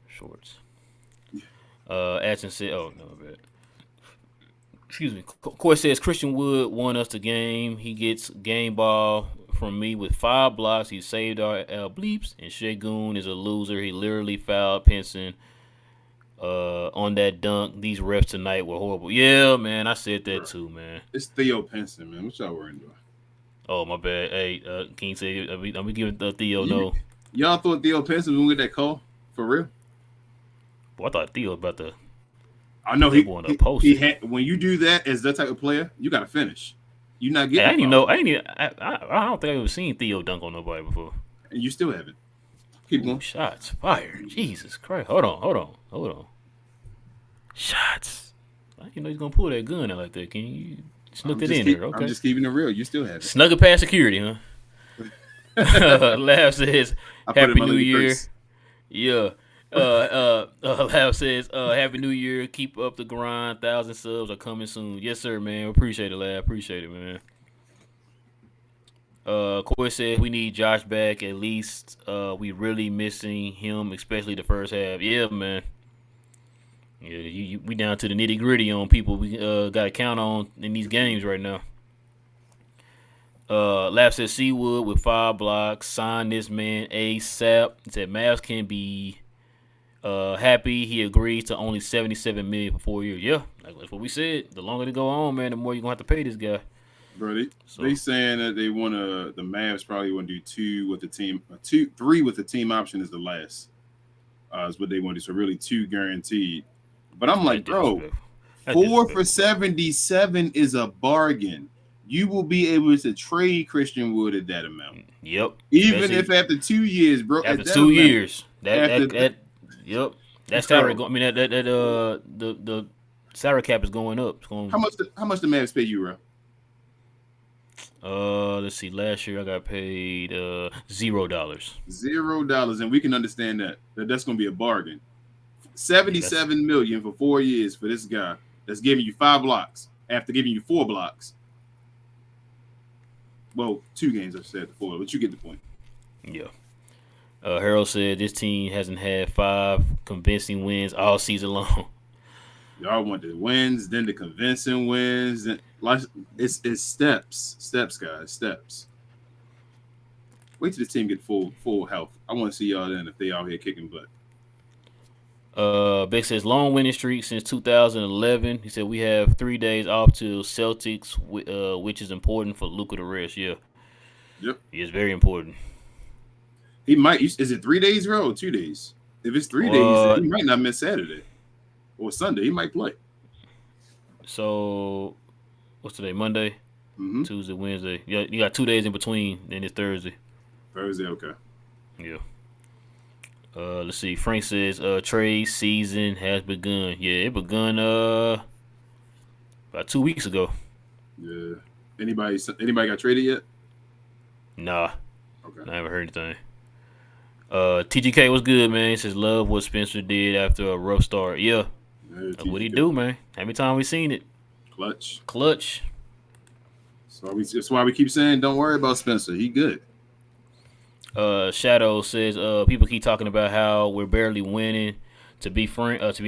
S1: Shorts. Ashton said, "Oh no, bad. Excuse me." Court says Christian Wood won us the game. He gets game ball from me with 5 blocks. He saved our bleeps. And Şengün is a loser. He literally fouled Pinson on that dunk. These refs tonight were horrible. Yeah, man, I said that too, man.
S2: It's Theo Pinson, man. What y'all worrying about?
S1: Oh, my bad. Hey, King said, I'm giving Theo no.
S2: Y'all thought Theo Pinson was going to get that call? For real?
S1: Boy, I thought Theo was about to.
S2: I know
S1: he had,
S2: when you do that as that type of player, you got to finish. You're not getting.
S1: Hey, I don't think I've ever seen Theo dunk on nobody before.
S2: And you still haven't. Keep going.
S1: Shots fired. Jesus Christ. Hold on. Shots. You know he's gonna pull that gun out like that. Can you snuck it in there? Okay.
S2: I'm just keeping it real. You still haven't.
S1: Snuck it past security, huh? Lav says, "Happy New Year." Purse. Yeah. Lav says, "Happy New Year. Keep up the grind. 1,000 subs are coming soon." Yes, sir, man. Appreciate it, Lav. Appreciate it, man. Corey said we need Josh back at least. We really missing him, especially the first half. Yeah, man. Yeah, we down to the nitty gritty on people we got to count on in these games right now. Lav said Seawood with 5 blocks. Sign this man ASAP. He said Mavs can be happy. He agrees to only $77 million for 4 years. Yeah, that's what we said. The longer they go on, man, the more you're gonna have to pay this guy.
S2: Bro, they saying that they want to. The Mavs probably want to do 2 with the team, 3 with the team option is the last. Is what they want to do. So really 2 guaranteed. But I'm like, bro, 4 for 77 is a bargain. You will be able to trade Christian Wood at that amount.
S1: Yep.
S2: Even if after 2 years, bro.
S1: After 2 years, yep. That salary. I mean, the salary cap is going up.
S2: How much the Mavs pay you, bro?
S1: Let's see. Last year I got paid $0.
S2: $0, and we can understand that's going to be a bargain. $77 million for 4 years for this guy that's giving you 5 blocks after giving you 4 blocks. Well, 2 games I said 4, but you get the point.
S1: Yeah. Harold said this team hasn't had 5 convincing wins all season long.
S2: Y'all want the wins, then the convincing wins. It's steps, guys, steps. Wait till the team get full health. I want to see y'all then if they out here kicking butt.
S1: Beck says long winning streak since 2011. He said we have 3 days off to Celtics, which is important for Luka to rest. Yeah.
S2: Yep.
S1: It's very important.
S2: He might. Is it 3 days, bro, or 2 days? If it's 3 days, he might not miss Saturday or Sunday. He might play.
S1: So, what's today? Monday, Tuesday, Wednesday. Yeah, you got 2 days in between. Then it's Thursday.
S2: Thursday, okay.
S1: Yeah. Let's see. Frank says trade season has begun. Yeah, it begun about 2 weeks ago.
S2: Yeah. Anybody got traded yet?
S1: Nah.
S2: Okay.
S1: I haven't heard anything. TGK was good, man. He says love what Spencer did after a rough start. Yeah. That's what he do, man. How many times we seen it? Clutch.
S2: That's why we keep saying don't worry about Spencer. He good.
S1: Shadow says people keep talking about how we're barely winning. To be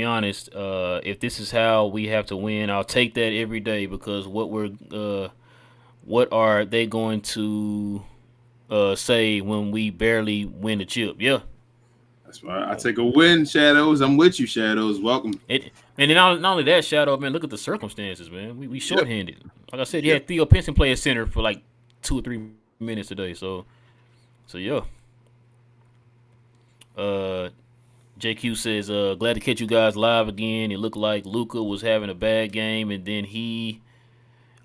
S1: honest, if this is how we have to win, I'll take that every day because what are they going to say when we barely win the chip? Yeah.
S2: That's why I take a win, Shadows. I'm with you, Shadows. Welcome.
S1: And then not only that, Shadow, man, look at the circumstances, man. We shorthanded. Like I said, you had Theo Pinson play at center for like 2 or 3 minutes today, so yeah. JQ says, glad to catch you guys live again. It looked like Luka was having a bad game, and then he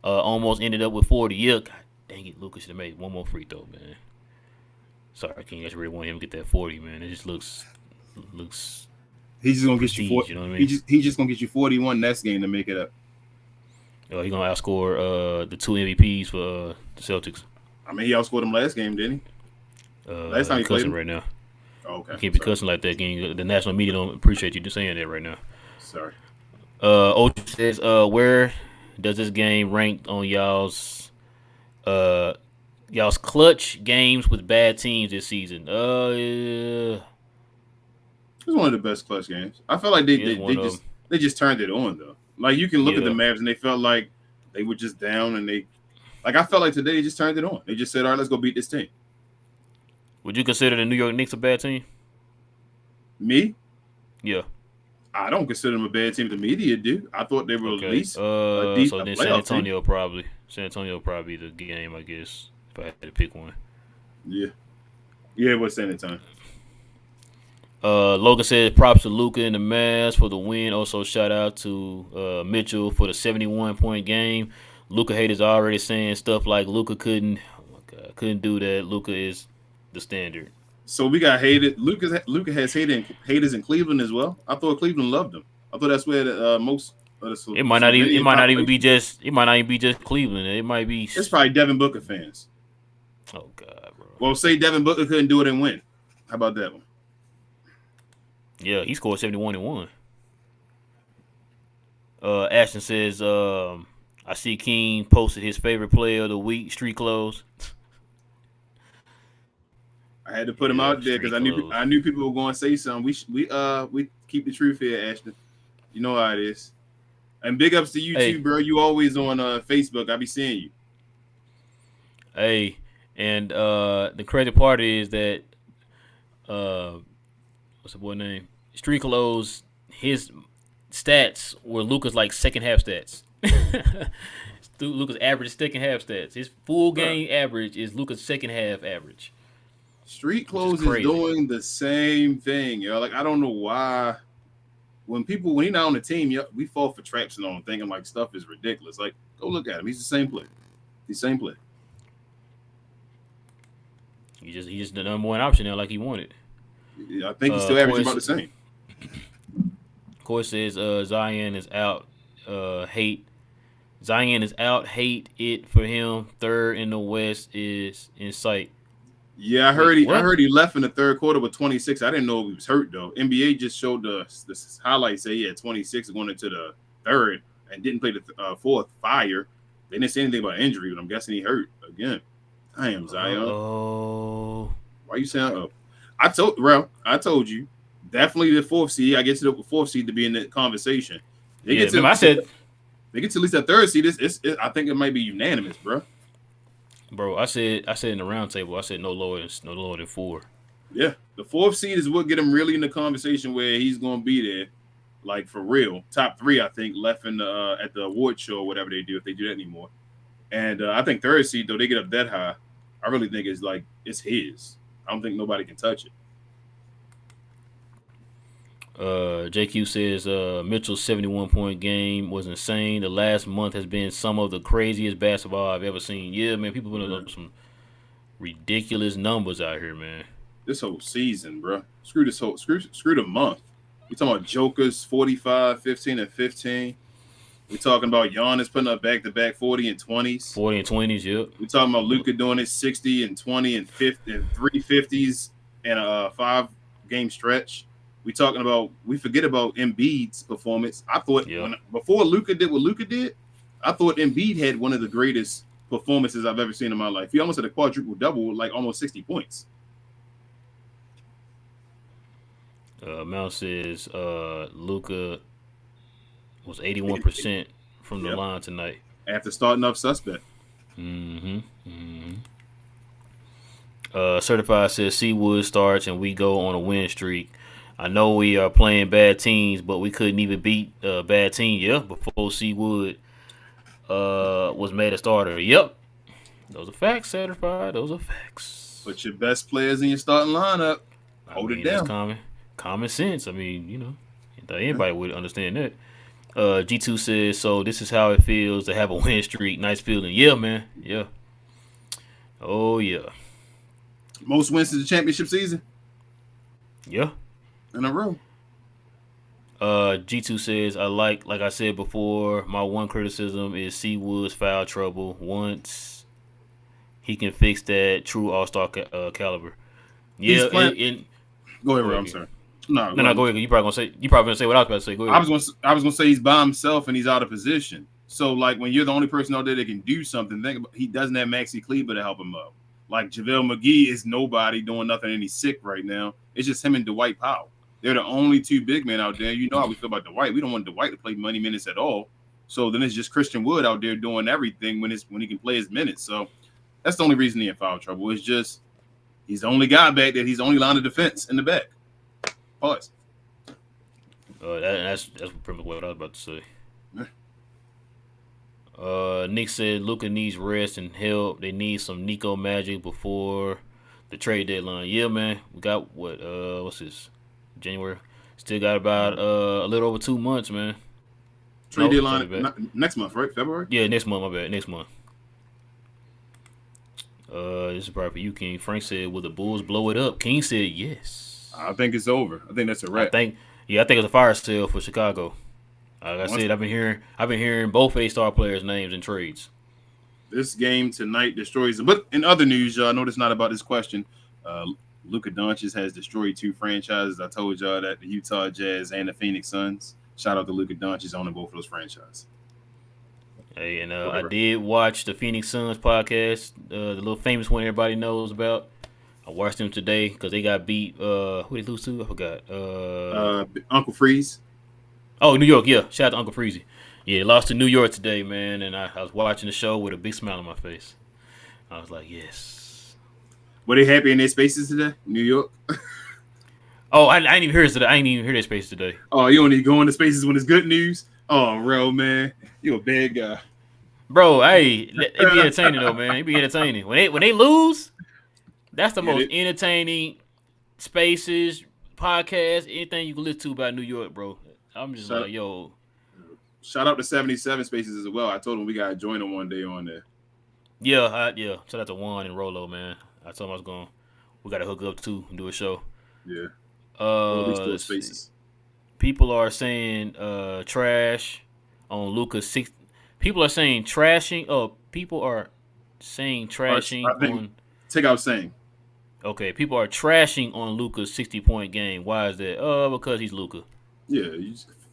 S1: almost ended up with 40. Yeah, God dang it, Luka should have made one more free throw, man. Sorry, King. I just really want him to get that 40, man. It just looks.
S2: He's just gonna get you 40.
S1: You know what I mean?
S2: He's just gonna get you 41 next game to make it up.
S1: He's gonna outscore the 2 MVPs for the Celtics.
S2: I mean, he outscored him last game, didn't he? Last time he played him?
S1: Right now.
S2: Oh, okay.
S1: You can't be cussing like that, King. The national media don't appreciate you just saying that right now.
S2: Sorry.
S1: Ocho says, where does this game rank on y'all's clutch games with bad teams this season?
S2: It was one of the best clutch games. I felt like they just turned it on though. Like you can look at the Mavs and they felt like they were just down and I felt like today they just turned it on. They just said, all right, let's go beat this team.
S1: Would you consider the New York Knicks a bad team?
S2: Me?
S1: Yeah.
S2: I don't consider them a bad team. The media do. I thought they were at least
S1: so then San Antonio probably the game, I guess, if I had to pick one.
S2: Yeah. Yeah, it was San Antonio.
S1: Logan says props to Luka and the Mavs for the win. Also, shout out to Mitchell for the 71-point game. Luka haters are already saying stuff like Luka couldn't do that. Luka is the standard.
S2: So we got hated. Luka has haters in Cleveland as well. I thought Cleveland loved him. I thought that's where the most.
S1: It might not even be just Cleveland. It might be.
S2: It's probably Devin Booker fans.
S1: Oh God, bro.
S2: Well, say Devin Booker couldn't do it and win. How about that one?
S1: Yeah, he scored 71 and won. Ashton says, I see King posted his favorite player of the week, street clothes.
S2: I had to put him out there because I knew people were going to say something. We keep the truth here, Ashton. You know how it is. And big ups to you too, bro. You always on Facebook. I be seeing you.
S1: Hey, and the crazy part is that what's the boy name? Street clothes. His stats were Luka's like second half stats. Luka's average second half stats. His full game average is Luka's second half average.
S2: Street clothes is doing the same thing, yo. Like I don't know why. When he's not on the team, we fall for traps and all, thinking like stuff is ridiculous. Like go look at him. He's the same player. He's the same player.
S1: He just the number one option now, like he wanted.
S2: I think he's still averaging about the same.
S1: Of course, says Zion is out. Zion is out. Hate it for him. Third in the West is in sight.
S2: Yeah, I heard he left in the third quarter with 26. I didn't know he was hurt though. NBA just showed the highlights say he had 26 going into the third and didn't play the fourth. Fire. They didn't say anything about injury, but I'm guessing he hurt again. I am Zion.
S1: Oh,
S2: why you saying? I told you. Definitely the fourth seed. I get to the fourth seed to be in the conversation. They get to at least the third seed. I think it might be unanimous, bro.
S1: Bro, I said in the round table, I said no lower than 4.
S2: Yeah, the fourth seed is what get him really in the conversation where he's gonna be there, like for real. Top 3, I think, left in the at the award show or whatever they do if they do that anymore. And I think third seed though they get up that high, I really think it's his. I don't think nobody can touch it.
S1: JQ says Mitchell's 71-point game was insane. The last month has been some of the craziest basketball I've ever seen. Yeah, man, people putting up some ridiculous numbers out here, man.
S2: This whole season, bro. Screw the month. We talking about Joker's 45, 15, and 15. We talking about Giannis putting up back-to-back 40 and 20s.
S1: 40 and 20s, yep.
S2: We talking about Luka doing it 60 and 20 and 50 and 3 50s in a 5-game stretch. We forget about Embiid's performance. I thought before Luka did what Luka did, I thought Embiid had one of the greatest performances I've ever seen in my life. He almost had a quadruple double with like almost 60 points.
S1: Mel says Luka was 81% from the line tonight.
S2: After starting off suspect.
S1: Certified says Seawood starts and we go on a win streak. I know we are playing bad teams, but we couldn't even beat a bad team, before Seawood was made a starter. Yep. Those are facts, Certified. Those are facts.
S2: Put your best players in your starting lineup. Hold it down.
S1: That's common sense. I mean, anybody would understand that. G2 says, so this is how it feels to have a win streak. Nice feeling. Yeah, man. Yeah. Oh, yeah.
S2: Most wins in the championship season?
S1: Yeah.
S2: In a row.
S1: G2 says, like I said before, my one criticism is Seawood's foul trouble. Once he can fix that, true all-star caliber. Yeah.
S2: Go ahead, Ray. I'm sorry. No,
S1: go ahead. You probably gonna say what I was about to say. Go ahead.
S2: I was gonna say he's by himself and he's out of position. So like when you're the only person out there that can do something, think about he doesn't have Maxi Kleber to help him out. Like JaVale McGee is nobody doing nothing and he's sick right now. It's just him and Dwight Powell. They're the only two big men out there. You know how we feel about Dwight. We don't want Dwight to play money minutes at all. So then it's just Christian Wood out there doing everything when he can play his minutes. So that's the only reason he's in foul trouble. It's just he's the only guy back there. He's the only line of defense in the back. Pause.
S1: That's pretty much what I was about to say. Nick said Luka needs rest and help. They need some Nico magic before the trade deadline. Yeah, man. We got what's this? January. Still got about a little over 2 months, man.
S2: Trade deadline next month, right? February?
S1: Yeah, next month. My bad. Next month. This is probably for you, King. Frank said, "Will the Bulls blow it up?" King said, "Yes."
S2: I think it's over. I think that's a wrap.
S1: I think it's a fire sale for Chicago. Like I said, I've been hearing both A-star players' names in trades.
S2: This game tonight destroys them. But in other news, y'all, I know it's not about this question. Luka Doncic has destroyed 2 franchises. I told y'all that, the Utah Jazz and the Phoenix Suns. Shout out to Luka Doncic owning both of those franchises.
S1: Hey, and I did watch the Phoenix Suns podcast, the little famous one everybody knows about. I watched them today because they got beat. Who did they lose to? I forgot.
S2: Uncle Freeze.
S1: Oh, New York, yeah. Shout out to Uncle Freezy. Yeah, lost to New York today, man, and I was watching the show with a big smile on my face. I was like, yes.
S2: Were they happy in their spaces today? New York?
S1: Oh, I didn't even hear it today. I didn't even hear their space today.
S2: Oh, you only go into spaces when it's good news? Oh, real man. You a bad guy.
S1: Bro, hey, it be entertaining though, man. It be entertaining. When they lose, that's the most entertaining spaces, podcasts, anything you can listen to about New York, bro. I'm just like, yo.
S2: Shout out to 77 Spaces as well. I told him we gotta join them one day on there.
S1: Yeah. Shout out to Juan and Rolo, man. I told him we gotta hook up too and do a show.
S2: Yeah.
S1: Spaces. People are saying trash on Luka 6. People are saying trashing. Oh, people are saying trashing on.
S2: Take out saying.
S1: Okay, people are trashing on Luka's 60-point game. Why is that? Because he's Luka.
S2: Yeah,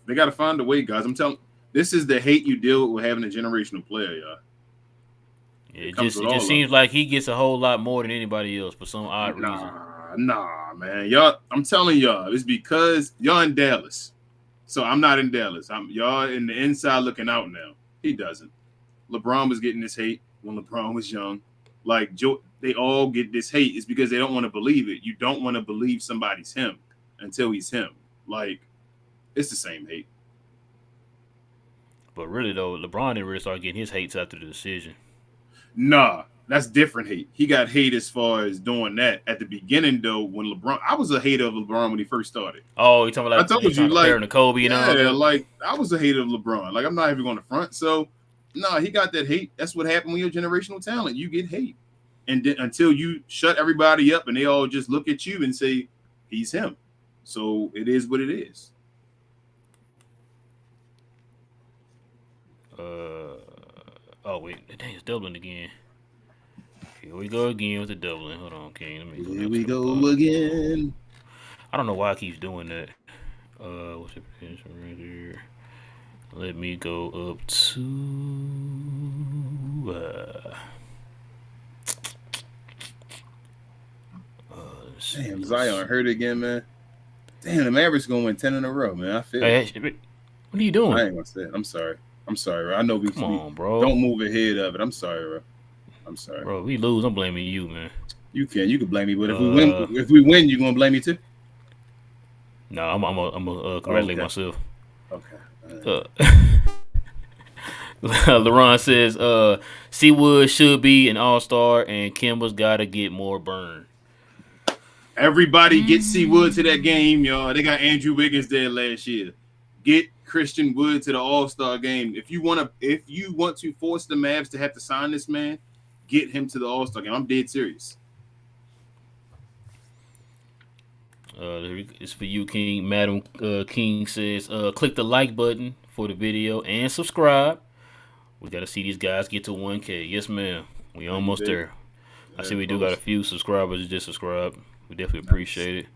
S2: they got to find a way, guys. I'm telling. This is the hate you deal with having a generational player, y'all.
S1: Yeah, it just seems like he gets a whole lot more than anybody else for some odd reason.
S2: Nah, man. Y'all, I'm telling y'all, it's because y'all in Dallas. So I'm not in Dallas. Y'all in the inside looking out now. He doesn't. LeBron was getting this hate when LeBron was young. Like, they all get this hate. It's because they don't want to believe it. You don't want to believe somebody's him until he's him. Like, it's the same hate.
S1: But really, though, LeBron didn't really start getting his hates after the decision.
S2: Nah, that's different hate. He got hate as far as doing that. At the beginning, though, when LeBron, I was a hater of LeBron when he first started.
S1: Oh, you talking about
S2: I told you, like,
S1: comparing to Kobe and all?
S2: Yeah, like, I was a hater of LeBron. Like, I'm not even going to front. So, nah, he got that hate. That's what happened when you're generational talent. You get hate. And then until you shut everybody up and they all just look at you and say, he's him. So, it is what it is.
S1: Oh wait, dang, it's doubling again. Here we go again with the doubling. Hold on, King.
S2: Here we go again.
S1: I don't know why it keeps doing that. What's the position right here? Let me go up to.
S2: Damn, Zion hurt again, man. Damn, the Mavericks gonna win 10 in a row, man. I feel.
S1: Hey, what are you doing?
S2: I ain't gonna say it. I'm sorry, bro. I know
S1: Come on, bro.
S2: Don't move ahead of it. I'm sorry, bro. I'm sorry,
S1: bro. We lose. I'm blaming you, man.
S2: You can blame me, but if we win, you gonna blame me too?
S1: No, I'm gonna congratulate myself.
S2: Okay.
S1: LaRon says, Seawood should be an all-star, and Kemba's got to get more burn.
S2: Everybody get Seawood to that game, y'all. They got Andrew Wiggins there last year. Get Christian Wood to the All-Star game. If you want to force the Mavs to have to sign this man, get him to the All-Star game. I'm dead serious.
S1: It's for you, King. Madam King says, click the like button for the video and subscribe. We got to see these guys get to 1K. Yes, ma'am. We almost there. I see we do got a few subscribers that just subscribed. We definitely appreciate it.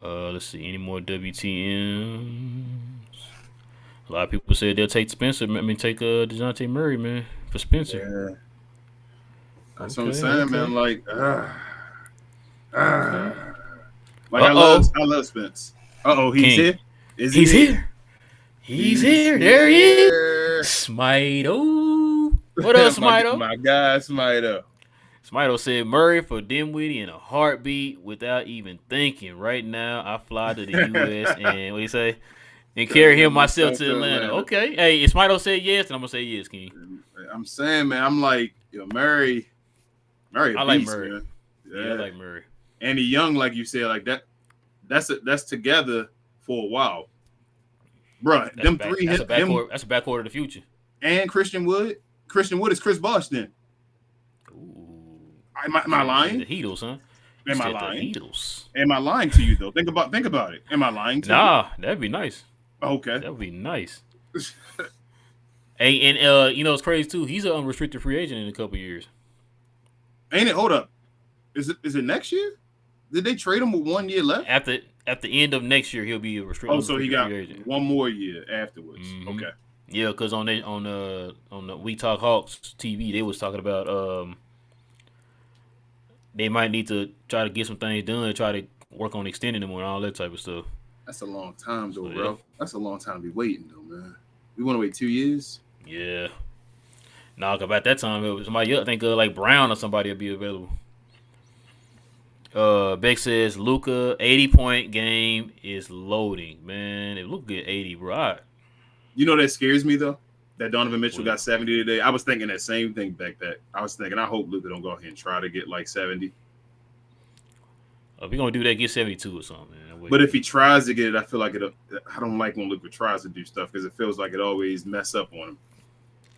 S1: Let's see. Any more WTMs? A lot of people said they'll take Spencer. Take DeJounte Murray, man, for Spencer.
S2: Yeah. That's what I'm saying, man. Like, Like I love Spence. He's
S1: King.
S2: here. Is
S1: He's
S2: he
S1: here. He's here. There he is. Smito. What up, Smito?
S2: my guy, Smito.
S1: Smito said Murray for Dinwiddie in a heartbeat without even thinking. Right now, I fly to the U.S. and what do you say? And carry him myself to Atlanta. Okay. Hey, if Smito said yes, then I'm gonna say yes, King.
S2: I'm saying, man, I'm like, Murray. I
S1: like Murray.
S2: Man.
S1: Yeah, I like Murray.
S2: And he young, like you said, like that. That's together for a while, bro. That's a
S1: backcourt of the future.
S2: And Christian Wood. Christian Wood is Chris Bosh then.
S1: Ooh.
S2: Am I lying?
S1: The Heatles, huh?
S2: Am I lying?
S1: The Heatles.
S2: Am I lying to you though? Think about it. Am I lying to you?
S1: Nah, that'd be nice.
S2: Okay.
S1: That would be nice. Hey, and it's crazy too. He's an unrestricted free agent in a couple years.
S2: Ain't it? Hold up. Is it next year? Did they trade him with 1 year left?
S1: At the end of next year, he'll be a restricted.
S2: Oh, so he got
S1: free agent.
S2: 1 more year afterwards.
S1: Mm-hmm.
S2: Okay.
S1: Yeah, because on the We Talk Hawks TV, they was talking about they might need to try to get some things done and try to work on extending them and all that type of stuff.
S2: That's a long time though,
S1: So,
S2: bro.
S1: yeah.
S2: That's a long time to be waiting though, man. We want to wait 2 years.
S1: Yeah. Nah, about that time, it was somebody else. I think like Brown or somebody will be available. Beck says Luka 80-point game is loading, man. It looked good 80, bro.
S2: You know that scares me though. That Donovan Mitchell got 70 today. I was thinking that same thing back. I was thinking I hope Luka don't go ahead and try to get like 70.
S1: If we're gonna do that, get 72 or something. Man.
S2: But if he tries to get it, I feel like I don't like when Luka tries to do stuff because it feels like it always mess up on him.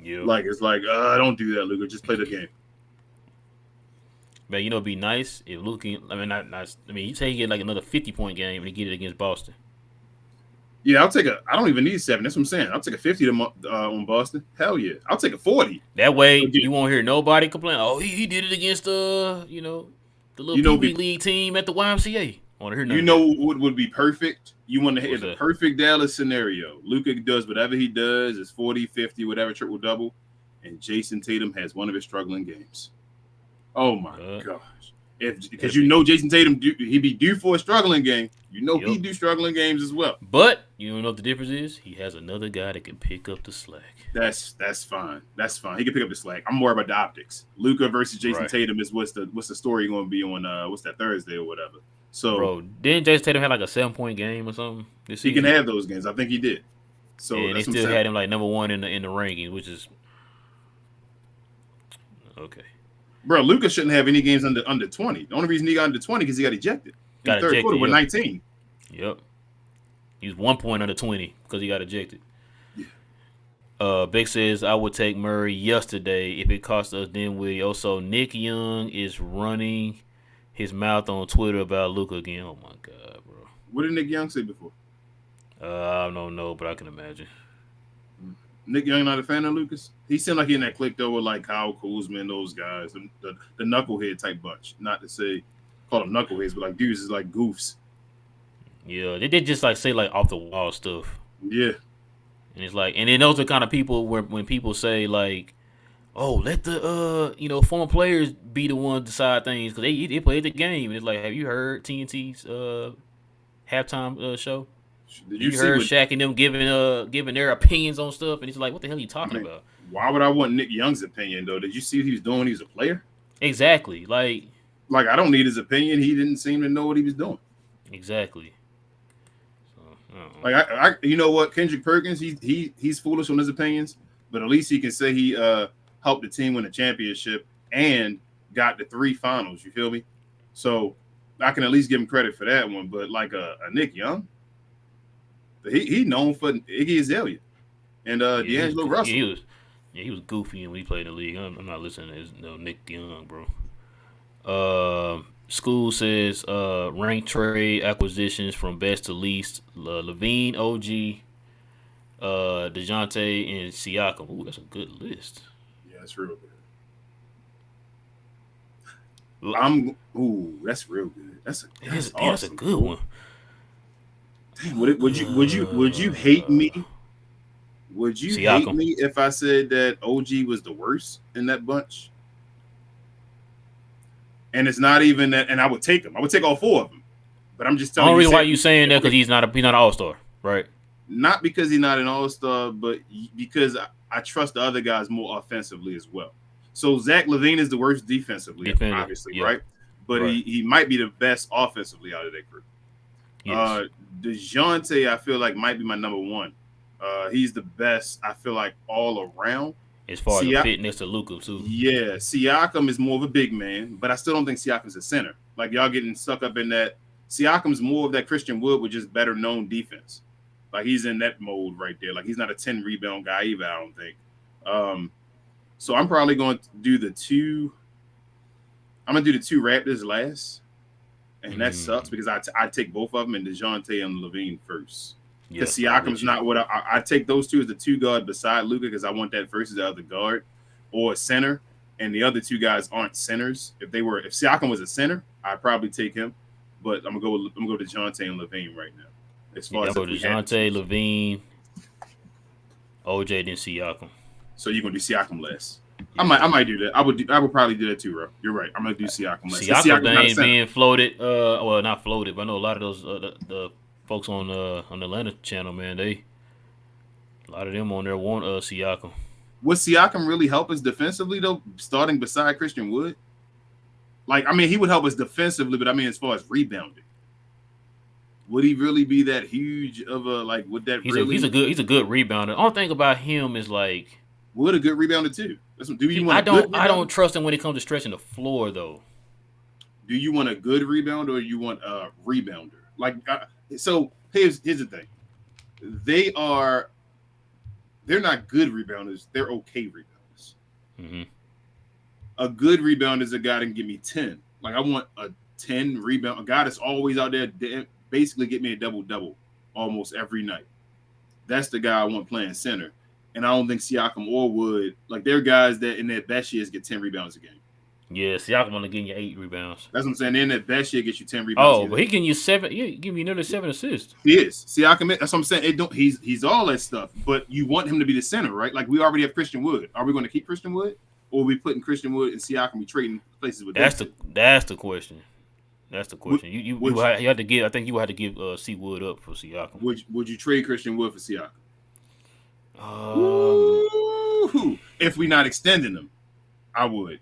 S1: Yeah.
S2: Like it's like, don't do that, Luka. Just play the game.
S1: Man, it'd be nice if Luka. You say he get like another 50-point game and he get it against Boston.
S2: Yeah, I don't even need 7. That's what I'm saying. I'll take a 50 on Boston. Hell yeah. I'll take a 40.
S1: That way you won't hear nobody complain. Oh, he did it against the little PB League team at the YMCA. I want to hear nothing.
S2: You know what would be perfect? You want to hit the perfect Dallas scenario. Luka does whatever he does, is 40, 50, whatever, triple-double, and Jason Tatum has one of his struggling games. Oh, my gosh. Because Jason Tatum, he be due for a struggling game. He do struggling games as well.
S1: But you don't know what the difference is? He has another guy that can pick up the slack.
S2: That's fine. That's fine. He can pick up the slack. I'm more about the optics. Luka versus Jason Tatum is what's the story going to be on what's that Thursday or whatever. So,
S1: bro, didn't Jason Tatum have like a 7-point game or something this season?
S2: He can have those games. I think he did. So
S1: and they still had him like number 1 in the rankings, which is okay.
S2: Bro, Luka shouldn't have any games under 20. The only reason he got under 20 because he got ejected in the third quarter with 19.
S1: Yep. He was 1 point under 20 because he got ejected. Yeah. Beck says, I would take Murray yesterday if it cost us Dinwiddie. Also, Nick Young is running his mouth on Twitter about Luka again. Oh, my God, bro.
S2: What did Nick Young say before?
S1: I don't know, but I can imagine.
S2: Nick Young not a fan of Lucas? He seemed like he in that clique though with like Kyle Kuzma, those guys, the knucklehead type bunch. Not to say call them knuckleheads, but like dudes is like goofs.
S1: Yeah, they did just like say like off the wall stuff.
S2: Yeah,
S1: and it's like, and then those are kind of people where when people say like, "Oh, let the former players be the ones decide things because they played the game." And it's like, have you heard TNT's halftime show? Did you heard Shaq and them giving their opinions on stuff, and it's like, what the hell are you talking about?
S2: Why would I want Nick Young's opinion though? Did you see what he was doing when he was a player?
S1: Exactly. Like
S2: I don't need his opinion. He didn't seem to know what he was doing.
S1: Exactly. So,
S2: I you know what, Kendrick Perkins, he's foolish on his opinions, but at least he can say he helped the team win a championship and got the 3 finals. You feel me? So I can at least give him credit for that one. But like a Nick Young. He known for Iggy Azalea and D'Angelo Russell.
S1: He was goofy when he played in the league. I'm not listening to his Nick Young, bro. School says rank trade acquisitions from best to least. Levine, OG, DeJounte, and Siakam. Ooh, that's a good list.
S2: Yeah, that's real good. That's real good. That's awesome.
S1: That's a good one.
S2: Would you hate me? Would you hate me if I said that OG was the worst in that bunch? And it's not even that. And I would take them. I would take all 4 of them. But I'm just
S1: The
S2: telling
S1: only
S2: you.
S1: reason why you saying that because he's not an all-star, right?
S2: Not because he's not an all-star, but because I trust the other guys more offensively as well. So Zach LaVine is the worst defensively, obviously,
S1: yeah.
S2: right? But
S1: right.
S2: he might be the best offensively out of that group.
S1: Yes.
S2: DeJounte, I feel like might be my number one. He's the best, I feel like, all around.
S1: As far as the fit next to Luka, too.
S2: Yeah, Siakam is more of a big man, but I still don't think Siakam's a center. Like, y'all getting stuck up in that. Siakam's more of that Christian Wood with just better known defense. Like, he's in that mode right there. Like, he's not a 10 rebound guy either, I don't think. So I'm probably going to do the two. I'm going to do the two Raptors last. And that sucks because I take both of them and DeJounte and LaVine first. Because Siakam's not what I take those two as the two guard beside Luka because I want that versus the other guard or a center. And the other two guys aren't centers. If Siakam was a center, I'd probably take him. But I'm gonna go DeJounte and LaVine right now. As far as
S1: DeJounte, LaVine, OJ, then Siakam.
S2: So you're gonna do Siakam less. Yeah. I might do that. I would probably do that too, bro. You're right. I'm gonna do Siakam less.
S1: Siakam ain't being floated. Well, not floated, but I know a lot of those the folks on the Atlanta channel, man. A lot of them on there want Siakam.
S2: Would Siakam really help us defensively though, starting beside Christian Wood? Like, I mean, he would help us defensively, but I mean, as far as rebounding, would he really be that huge of a like? Would that
S1: he's a good rebounder. The only thing about him is like
S2: Wood a good rebounder too.
S1: I don't trust him when it comes to stretching the floor though.
S2: Do you want a good rebounder or you want a rebounder? Like, so here's the thing. They're not good rebounders. They're okay rebounders.
S1: Mm-hmm.
S2: A good rebounder is a guy that can give me 10. Like, I want a 10 rebound, a guy that's always out there, basically get me a double-double almost every night. That's the guy I want playing center. And I don't think Siakam or Wood, like, they're guys that in their best years get 10 rebounds a game.
S1: Yeah, Siakam only getting you 8 rebounds.
S2: That's what I'm saying. In that best year, gets you 10 rebounds.
S1: Oh, but he can use 7. He give you nearly 7 assists.
S2: He is. Siakam. That's what I'm saying. He's all that stuff. But you want him to be the center, right? Like, we already have Christian Wood. Are we going to keep Christian Wood, or are we putting Christian Wood and Siakam? We trading places with.
S1: That's the question. That's the question. You had to give. I think you had to give C Wood up for Siakam.
S2: Would you trade Christian Wood for Siakam? If we're not extending them, I would.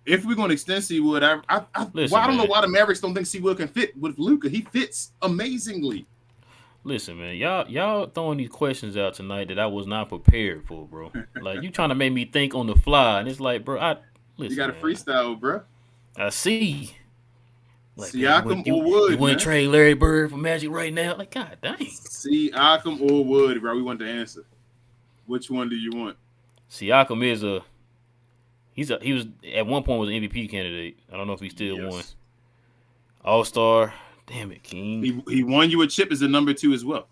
S2: If we're going to extend C Wood, I don't know why the Mavericks don't think C Wood can fit with Luka. He fits amazingly.
S1: Listen, man, y'all throwing these questions out tonight that I was not prepared for, bro. Like, you trying to make me think on the fly, and it's like, bro, listen.
S2: You got to freestyle, bro.
S1: I see. Like,
S2: Siakam or Wood?
S1: You wouldn't trade Larry Bird for Magic right now? Like, god dang.
S2: Siakam or Wood, bro? We want the answer. Which one do you want?
S1: Siakam is he was at one point was an MVP candidate. I don't know if he still won. All-Star. Damn it, King.
S2: He won you a chip as a number 2 as well.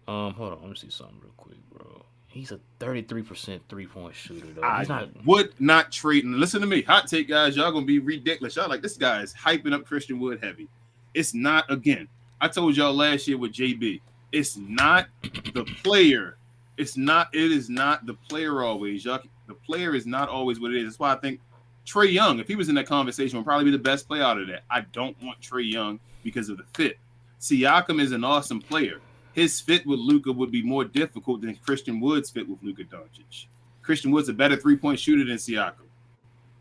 S1: Hold on, let me see something real quick, bro. He's a 33% three-point shooter, though.
S2: Would not trade. And listen to me, hot take guys. Y'all gonna be ridiculous. Y'all like, this guy is hyping up Christian Wood heavy. It's not. Again, I told y'all last year with JB. It's not the player. It is not the player always. Y'all, the player is not always what it is. That's why I think Trae Young, if he was in that conversation, would probably be the best player out of that. I don't want Trae Young because of the fit. Siakam is an awesome player. His fit with Luka would be more difficult than Christian Wood's fit with Luka Doncic. Christian Wood's a better three-point shooter than Siakam.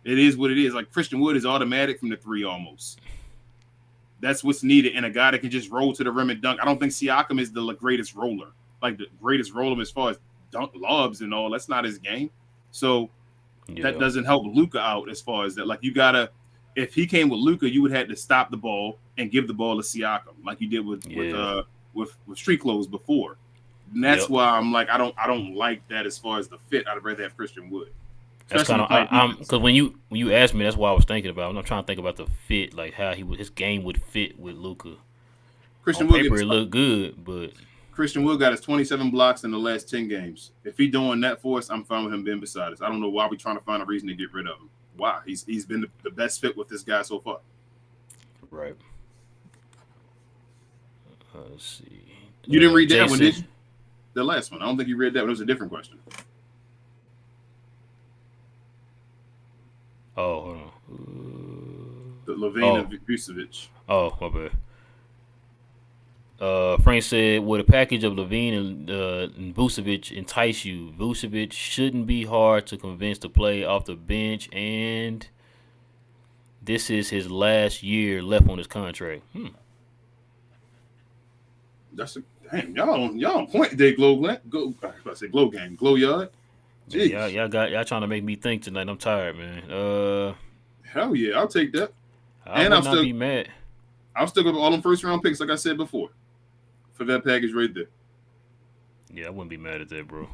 S2: It is what it is. Like, Christian Wood is automatic from the 3 almost. That's what's needed. And a guy that can just roll to the rim and dunk. I don't think Siakam is the greatest roller. Like, the greatest roller as far as dunk lobs and all. That's not his game. So that doesn't help Luka out as far as that. Like, you got to – if he came with Luka, you would have to stop the ball and give the ball to Siakam like you did with street clothes before. And that's why I'm like, I don't like that as far as the fit. I'd rather have Christian Wood.
S1: That's kind of because when you asked me, that's what I was thinking about. I'm trying to think about the fit, like how his game would fit with Luka.
S2: Christian
S1: On
S2: Wood
S1: paper, it looked good, but
S2: Christian Wood got his 27 blocks in the last 10 games. If he's doing that for us, I'm fine with him being beside us. I don't know why we're trying to find a reason to get rid of him. Why? He's been the best fit with this guy so far.
S1: Right. Let's see.
S2: You didn't read that one, did you? The last one. I don't think you read that one. It was a different question.
S1: Oh, hold on.
S2: Levine and Vucevic.
S1: Oh, my bad. Frank said, would a package of Levine and Vucevic entice you? Vucevic shouldn't be hard to convince to play off the bench, and this is his last year left on his contract.
S2: That's a damn. Y'all point today, glow I say glow game, glow yard.
S1: Yeah, y'all trying to make me think tonight. I'm tired, man.
S2: Hell yeah, I'll take that.
S1: I would not be mad.
S2: I'm still going to all them first round picks, like I said before, for that package right there.
S1: Yeah, I wouldn't be mad at that, bro.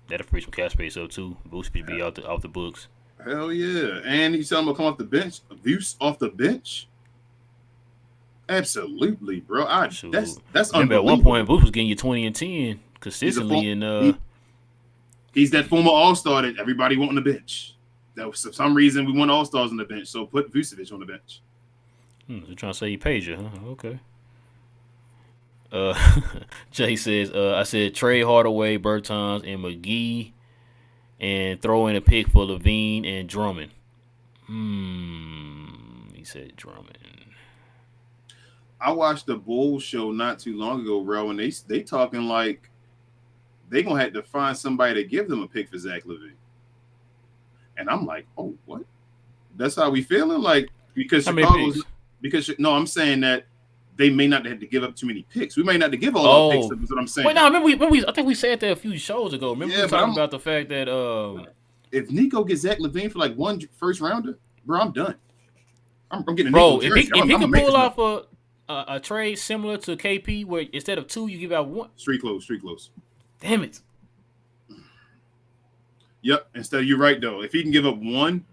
S1: That'll free some cap space up too. Boost be off the books.
S2: Hell yeah. And you tell him to come off the bench. Abuse off the bench? Absolutely, bro. That's
S1: Remember at one point Boost was getting you 20 and 10 consistently,
S2: he's that former all-star that everybody want on the bench. That was, for some reason we want all-stars on the bench, so put Vucevic on the bench.
S1: They're trying to say he paid you, huh? Okay. Jay says, I said trade Hardaway, Bertans, and McGee, and throw in a pick for Levine and Drummond. He said Drummond.
S2: I watched the Bulls show not too long ago, bro, and they talking like they gonna have to find somebody to give them a pick for Zach LaVine. And I'm like, oh, what? That's how we feeling? Like, because Chicago's I'm saying that they may not have to give up too many picks. We may not have to give all our picks. That's what I'm saying.
S1: Wait, no, I think we said that a few shows ago. Remember we were talking about the fact that
S2: if Nico gets Zach LaVine for like one first rounder, bro, I'm done. I'm getting
S1: bro. If he can pull off a trade similar to KP, where instead of 2 you give out 1.
S2: Street close.
S1: Damn it.
S2: Yep. Instead, you're right though. If he can give up 1,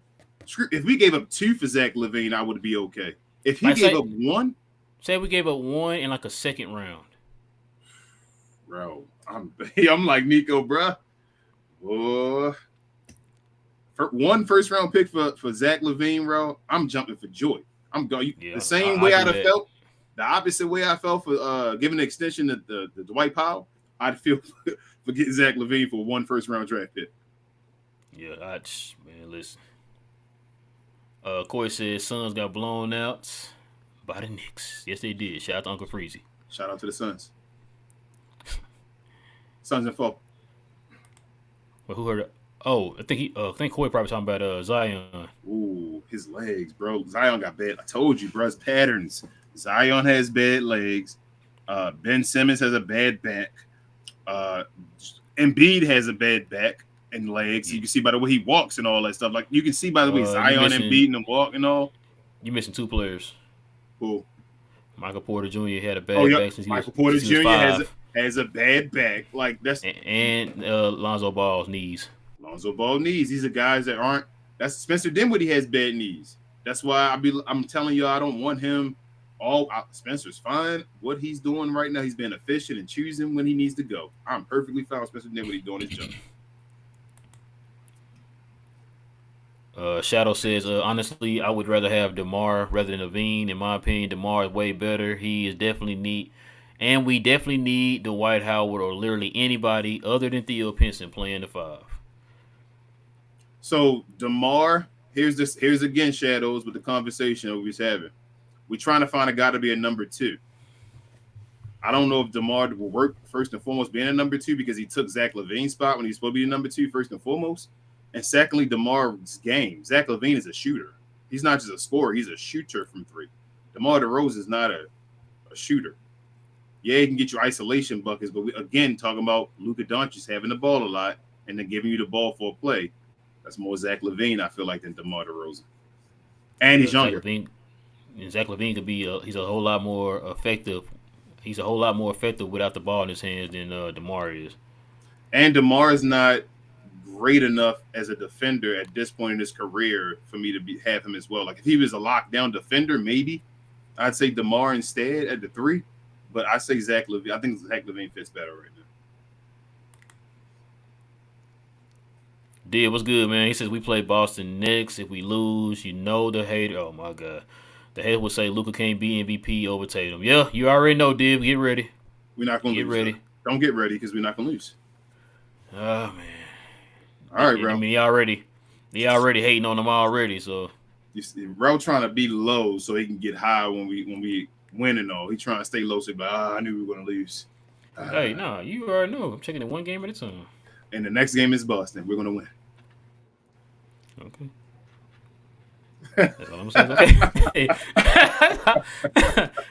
S2: if we gave up 2 for Zach LaVine, I would be okay. If he gave up 1,
S1: say we gave up 1 in like a second round,
S2: bro. I'm like Nico, bro. For 1 first round pick for Zach LaVine, bro. I'm jumping for joy. I'm going the same way I'd have felt. The opposite way I felt for giving the extension to the Dwight Powell, I'd feel for getting Zach LaVine for 1 first round draft pick.
S1: Yeah, man, listen. Corey says Suns got blown out by the Knicks. Yes, they did. Shout out to Uncle Freezy.
S2: Shout out to the Suns. Suns and 4.
S1: Well, who heard it? Oh, I think Corey probably talking about Zion.
S2: Ooh, his legs, bro. Zion got bad. I told you, bro. His patterns. Zion has bad legs. Ben Simmons has a bad back. Embiid has a bad back and legs. You can see by the way he walks and all that stuff. Like you can see by the way Zion and Embiid and walk and all.
S1: You missing 2 players.
S2: Cool.
S1: Michael Porter Jr. had a bad back since
S2: Michael Porter Jr. has a bad back. Like that's
S1: and Lonzo Ball's knees.
S2: Lonzo Ball knees. These are guys that aren't. That's Spencer Dinwiddie has bad knees. That's why I'm telling you I don't want him. Spencer's fine. What he's doing right now, he's being efficient and choosing when he needs to go. I'm perfectly fine with Spencer Dinwiddie doing his job.
S1: Shadow says, honestly, I would rather have DeMar rather than Levine. In my opinion, DeMar is way better. He is definitely neat. And we definitely need Dwight Howard or literally anybody other than Theo Pinson playing the 5.
S2: So DeMar, here's again, Shadows, with the conversation that we was having. We're trying to find a guy to be a number 2. I don't know if DeMar will work first and foremost being a number 2 because he took Zach LaVine's spot when he's supposed to be a number 2 first and foremost. And secondly, DeMar's game. Zach LaVine is a shooter. He's not just a scorer. He's a shooter from 3. DeMar DeRozan is not a shooter. Yeah, he can get you isolation buckets, but we again talking about Luka Doncic having the ball a lot and then giving you the ball for a play. That's more Zach LaVine, I feel like, than DeMar DeRozan. And he's younger.
S1: Zach LaVine could be he's a whole lot more effective. He's a whole lot more effective without the ball in his hands than DeMar is.
S2: And DeMar is not great enough as a defender at this point in his career for me to have him as well. Like if he was a lockdown defender, maybe I'd say DeMar instead at the 3. But I say Zach LaVine. I think Zach LaVine fits better right now.
S1: Did what's good, man? He says we play Boston next. If we lose, the hater. Oh my God, the hater would say Luka can't be MVP over Tatum. Yeah, you already know, Dib. Get ready.
S2: We're not gonna
S1: get
S2: lose.
S1: Ready.
S2: Don't get ready because we're not gonna lose.
S1: Oh man.
S2: All right, bro.
S1: I mean, he already hating on them already. So
S2: You see, bro trying to be low so he can get high when we win and all. He trying to stay low, so but I knew we were gonna lose.
S1: Hey, no, you already know. I'm taking it one game at a time.
S2: And the next game is Boston. We're gonna win.
S1: Okay. That's all I'm saying. Okay.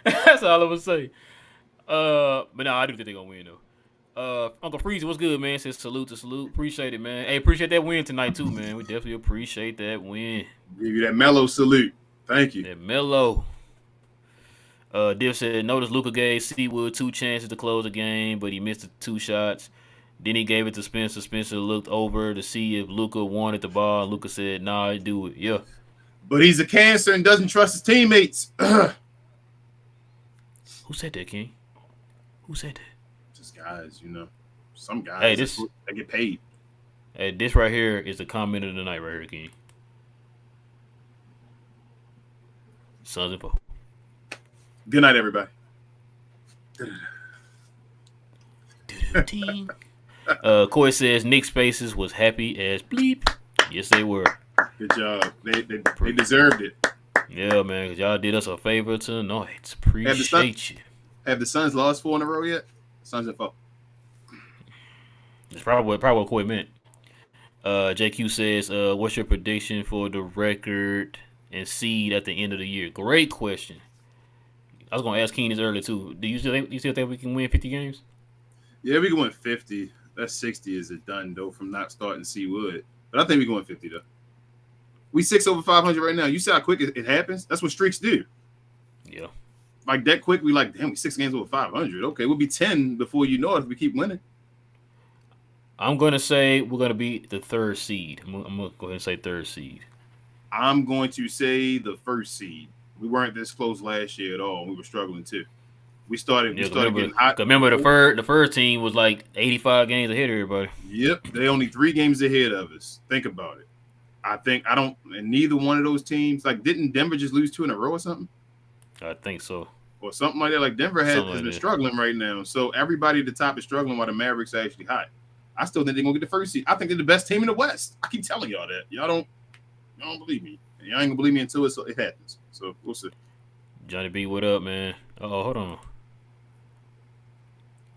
S1: That's all I'm gonna say. But no, I do think they're gonna win though. Uncle Freezy, what's good, man? Says salute to salute. Appreciate it, man. Hey, appreciate that win tonight too, man. We definitely appreciate that win.
S2: Give you that mellow salute. Thank you.
S1: That mellow. Div said, notice Luka gave Seawood 2 chances to close the game, but he missed the 2 shots. Then he gave it to Spencer. Spencer looked over to see if Luka wanted the ball. Luka said, nah, I do it. Yeah.
S2: But he's a cancer and doesn't trust his teammates.
S1: Who said that, King? Who said that?
S2: Just guys, you know. Some guys
S1: Hey, this
S2: they get paid.
S1: Hey, this right here is the comment of the night right here, King. Sons and Poe.
S2: Good night, everybody.
S1: Coy says Nick Spaces was happy as bleep. Yes, they were.
S2: Good job. They deserved it.
S1: Yeah, man, because y'all did us a favor tonight. Appreciate you.
S2: Have the Suns lost 4 in a row yet? Suns and 4.
S1: That's probably what Coy meant. JQ says, what's your prediction for the record and seed at the end of the year? Great question. I was going to ask Keen this earlier, too. Do you still think we can win 50 games?
S2: Yeah, we can win 50. That 60 is a done, though, from not starting Seawood. But I think we can win 50, though. We 6 over 500 right now. You see how quick it happens? That's what streaks do.
S1: Yeah.
S2: Like, that quick, we damn, we 6 games over 500. Okay, we'll be 10 before you know it if we keep winning.
S1: I'm going to say we're going to be the 3rd seed. I'm going to go ahead and say 3rd seed.
S2: I'm going to say the 1st seed. We weren't this close last year at all. We were struggling, too. We started getting hot.
S1: Remember, the first team was like 85 games ahead of everybody.
S2: Yep, they only 3 games ahead of us. Think about it. And neither one of those teams, didn't Denver just lose 2 in a row or something?
S1: I think so.
S2: Or something like that. Like Denver has been struggling right now. So everybody at the top is struggling while the Mavericks are actually hot. I still think they're going to get the 1st seed. I think they're the best team in the West. I keep telling y'all that. Y'all don't believe me. And y'all ain't going to believe me until it happens. So we'll see.
S1: Johnny B, what up, man? Hold on.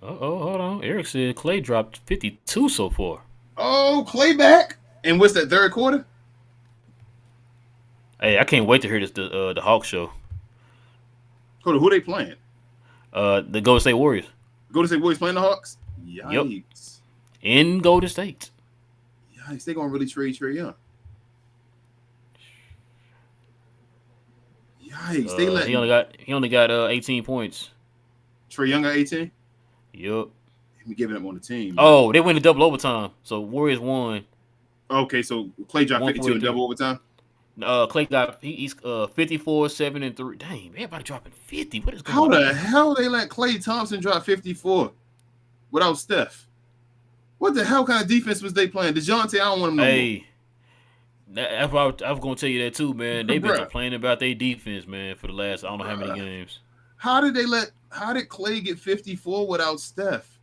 S1: Hold on. Eric said Clay dropped 52 so far.
S2: Oh, Clay back. And what's that, 3rd quarter?
S1: Hey, I can't wait to hear this the Hawk show.
S2: Who they playing?
S1: The Golden State Warriors.
S2: Golden State Warriors playing the Hawks? Yikes.
S1: Yep. In Golden State.
S2: Yikes, they gonna really trade Trae Young. Yikes,
S1: he only got 18 points.
S2: Trae Young got 18?
S1: Yep.
S2: We giving up on the team.
S1: Oh, they went to double overtime. So Warriors won.
S2: Okay, so Clay dropped 52 in double overtime?
S1: Clay got he's 54, 7, and 3. Dang, everybody dropping 50. What is going on?
S2: How the hell they let Klay Thompson drop 54 without Steph? What the hell kind of defense was they playing? DeJounte, I don't want him no more.
S1: Hey, I was going to tell you that too, man. They've been complaining about their defense, man, for the last I don't know how many games.
S2: How did Klay get 54 without Steph?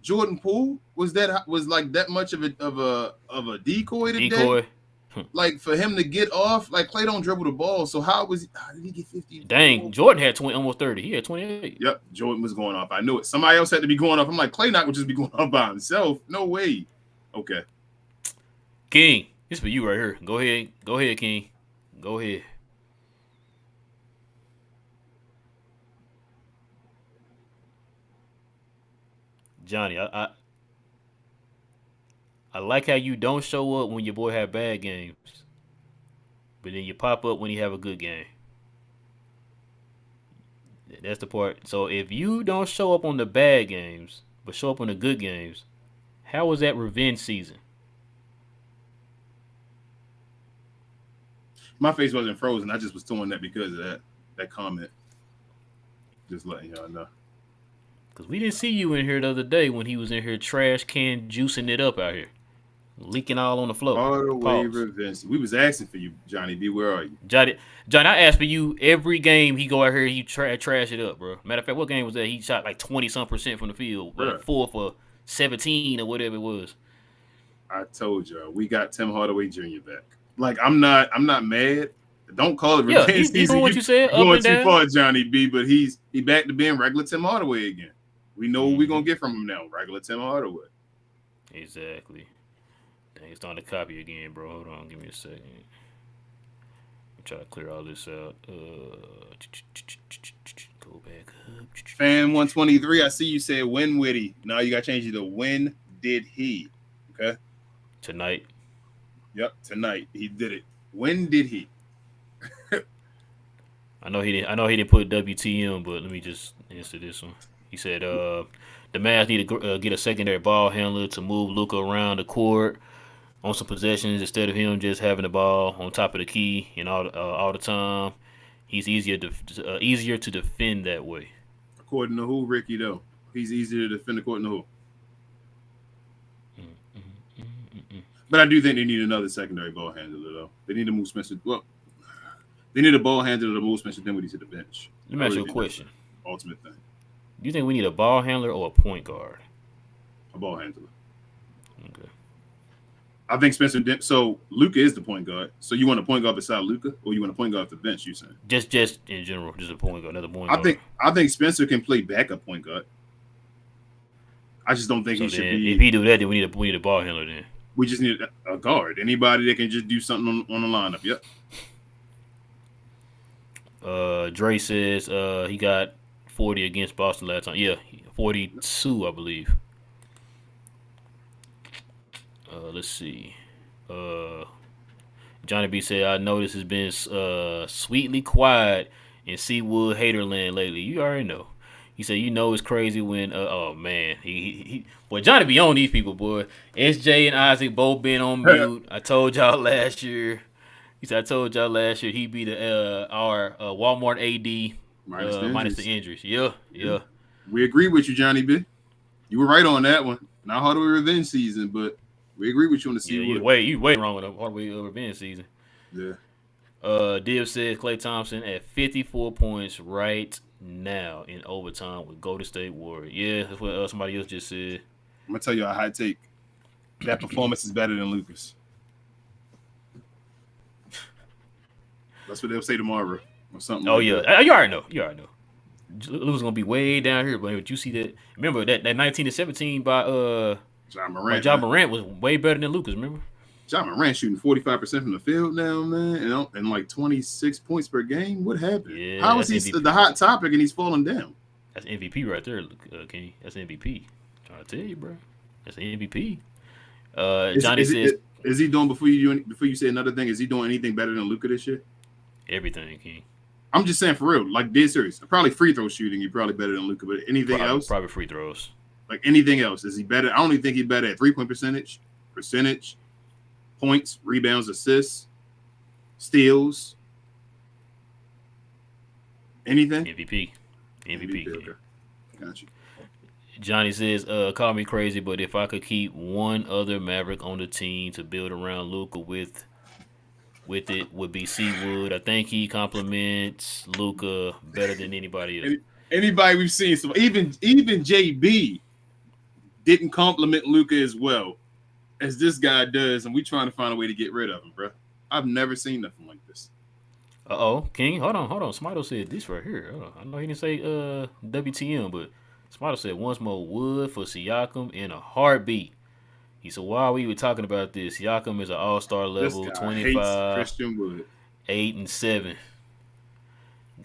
S2: Jordan Poole was like that much of a decoy today? Like for him to get off, like Klay don't dribble the ball. So how did he get 50?
S1: Dang, Jordan had almost 30. He had 28.
S2: Yep, Jordan was going off. I knew it. Somebody else had to be going off. I'm like, Klay not gonna just be going off by himself. No way. Okay.
S1: King, this for you right here. Go ahead, King. Go ahead. Johnny, I like how you don't show up when your boy have bad games, but then you pop up when he have a good game. That's the part. So if you don't show up on the bad games, but show up on the good games, how was that revenge season?
S2: My face wasn't frozen. I just was doing that because of that comment. Just letting y'all know.
S1: Because we didn't see you in here the other day when he was in here trash can juicing it up out here. Leaking all on the floor.
S2: All the way revenge. We was asking for you, Johnny B. Where are you?
S1: Johnny, I asked for you every game he go out here, he trash it up, bro. Matter of fact, what game was that? He shot like 20-some% from the field. Like 4 for 17 or whatever it was.
S2: I told y'all. We got Tim Hardaway Jr. back. like I'm not mad. Don't call it
S1: Yeah,
S2: revenge
S1: he's
S2: season.
S1: doing what you said, up
S2: Going
S1: and
S2: too
S1: down.
S2: far, Johnny B. But he back to being regular Tim Hardaway again. We know what we're gonna get from him now. Regular Tim Hardaway.
S1: Exactly. Dang, it's starting to copy again, bro. Hold on, give me a second. I'm trying to clear all this out. Go back up.
S2: Fan 123. I see you said when Witty. Now you got to change it to when did he? Okay.
S1: Tonight.
S2: Yep, tonight he did it. When did he?
S1: I know he didn't put WTM, but let me just answer this one. He said, the Mavs need to get a secondary ball handler to move Luka around the court on some possessions instead of him just having the ball on top of the key and all the time. He's easier to defend that way.
S2: According to who, Ricky? Though he's easier to defend according to who? But I do think they need another secondary ball handler, though. They need to move Spencer. Well, they need a ball handler to move Spencer Dinwiddie to the bench.
S1: Let me ask you a question.
S2: Ultimate thing.
S1: Do you think we need a ball handler or a point guard?
S2: A ball handler.
S1: Okay.
S2: I think so Luka is the point guard. So you want a point guard beside Luka, or you want a point guard off the bench? You saying?
S1: Just in general, just a point guard, another point guard.
S2: I think Spencer can play backup point guard. I just don't think he should be.
S1: If he do that, then we need a ball handler. Then
S2: we just need a guard. Anybody that can just do something on the lineup. Yep.
S1: Dre says he got 40 against Boston last time. Yeah, 42, I believe. Let's see. Johnny B said, I noticed it's been sweetly quiet in Seawood Haterland lately. You already know. He said, it's crazy when, oh man, boy, Johnny B on these people, boy. SJ and Isaac both been on mute. I told y'all last year. He said, he'd be our Walmart AD minus the injuries. Yeah.
S2: We agree with you, Johnny B. You were right on that one. Not Hardaway revenge season, but we agree with you on the season.
S1: Yeah, you way wrong with the Hardaway revenge season.
S2: Yeah.
S1: Div says Klay Thompson at 54 points right now in overtime with Golden State Warriors. Yeah, that's what somebody else just said.
S2: I'm gonna tell you a hot take. That performance is better than Luka's. That's what they'll say tomorrow or something.
S1: Oh, yeah. That. You already know. Luka's gonna be way down here, but you see that? Remember that 19-17 by
S2: Ja Morant.
S1: Ja Morant was way better than Luka's. Remember?
S2: Ja Morant shooting 45% from the field now, man, and like 26 points per game. What happened?
S1: Yeah,
S2: how is he MVP. The hot topic and he's falling down?
S1: That's MVP right there, Kenny. That's MVP. I'm trying to tell you, bro. That's an MVP. Johnny says,
S2: "Is he doing before you say another thing? Is he doing anything better than Luka this year?"
S1: Everything, King.
S2: I'm just saying for real, like dead serious. Probably free throw shooting, you're probably better than Luka, but anything else?
S1: Probably free throws.
S2: Like anything else, is he better? I don't even think he's better at 3-point percentage, points, rebounds, assists, steals, anything.
S1: MVP.
S2: Okay. Gotcha.
S1: Johnny says, call me crazy, but if I could keep one other Maverick on the team to build around Luka with it would be Seawood. I think he compliments Luka better than anybody else.
S2: Anybody we've seen, so even JB didn't compliment Luka as well as this guy does, and we trying to find a way to get rid of him, bro. I've never seen nothing like this.
S1: King, hold on. Smito said this right here. I know he didn't say WTM, but Smito said once more wood for Siakam in a heartbeat. He said, while we were talking about this, Siakam is an all-star level, 25,
S2: Christian Wood.
S1: 8 and 7,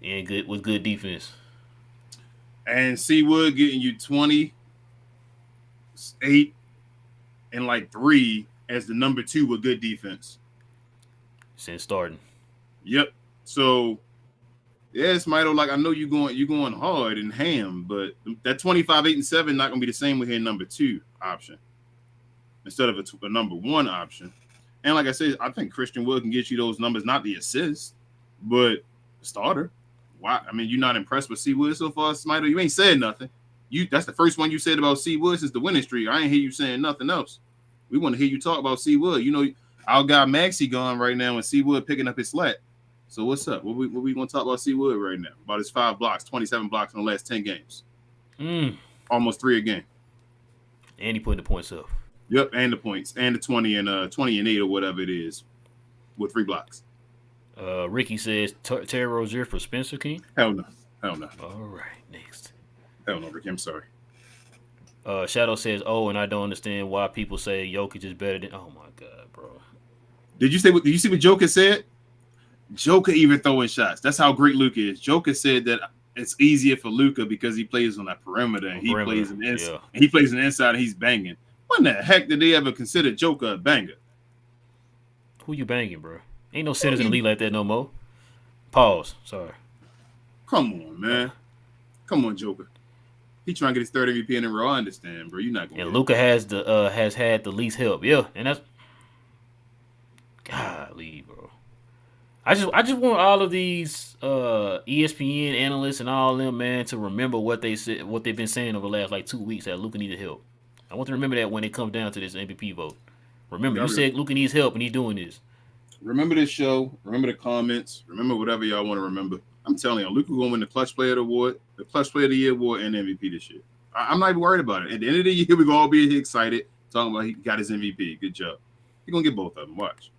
S1: and good with good defense.
S2: And Seawood getting you 20, 8, and like 3 as the number 2 with good defense.
S1: Since starting.
S2: Yep. So, yes, Mito, like I know you're going hard and ham, but that 25, 8, and 7 not gonna be the same with his number 2 option instead of a number 1 option. And like I said, I think Christian Wood can get you those numbers, not the assist, but starter. Why? I mean, you're not impressed with Seawood so far, Smiter? You ain't said nothing. That's the first one you said about Seawood since the winning streak. I ain't hear you saying nothing else. We want to hear you talk about Seawood. You know, our guy Maxey gone right now and Seawood picking up his slack. So what's up? What we going to talk about Seawood right now? About his 5 blocks, 27 blocks in the last 10 games. Almost 3 a game.
S1: And he putting the points up.
S2: Yep, and the points, and the 20 and 8 or whatever it is. with 3 blocks.
S1: Ricky says Terry Rozier for Spencer King.
S2: Hell no. Hell no.
S1: All right, next.
S2: Hell no, Ricky. I'm sorry.
S1: Shadow says, "Oh, and I don't understand why people say Jokic is better than." Oh my god, bro.
S2: Did you see what Joker said? Joker even throwing shots. That's how great Luka is. Joker said that it's easier for Luka because he plays on that perimeter and he plays an inside. Yeah. He plays an inside and he's banging. When the heck did they ever consider Joker a banger?
S1: Who you banging, bro? Ain't no centers in the league like that no more. Pause. Sorry.
S2: Come on, man. Come on, Joker. He trying to get his 3rd MVP in a row. I understand, bro. You're not going.
S1: And Luka has had the least help. Yeah, and that's golly, bro. I just want all of these ESPN analysts and all of them, man, to remember what they said, what they've been saying over the last like 2 weeks that Luka needed help. I want them to remember that when it comes down to this MVP vote. Remember, you said Luka needs help and he's doing this.
S2: Remember this show. Remember the comments. Remember whatever y'all want to remember. I'm telling you, Luka going to win the Clutch Player of the Award, the Clutch Player of the Year Award, and MVP this year. I'm not even worried about it. At the end of the year, we're going to all be excited talking about he got his MVP. Good job. He's going to get both of them. Watch.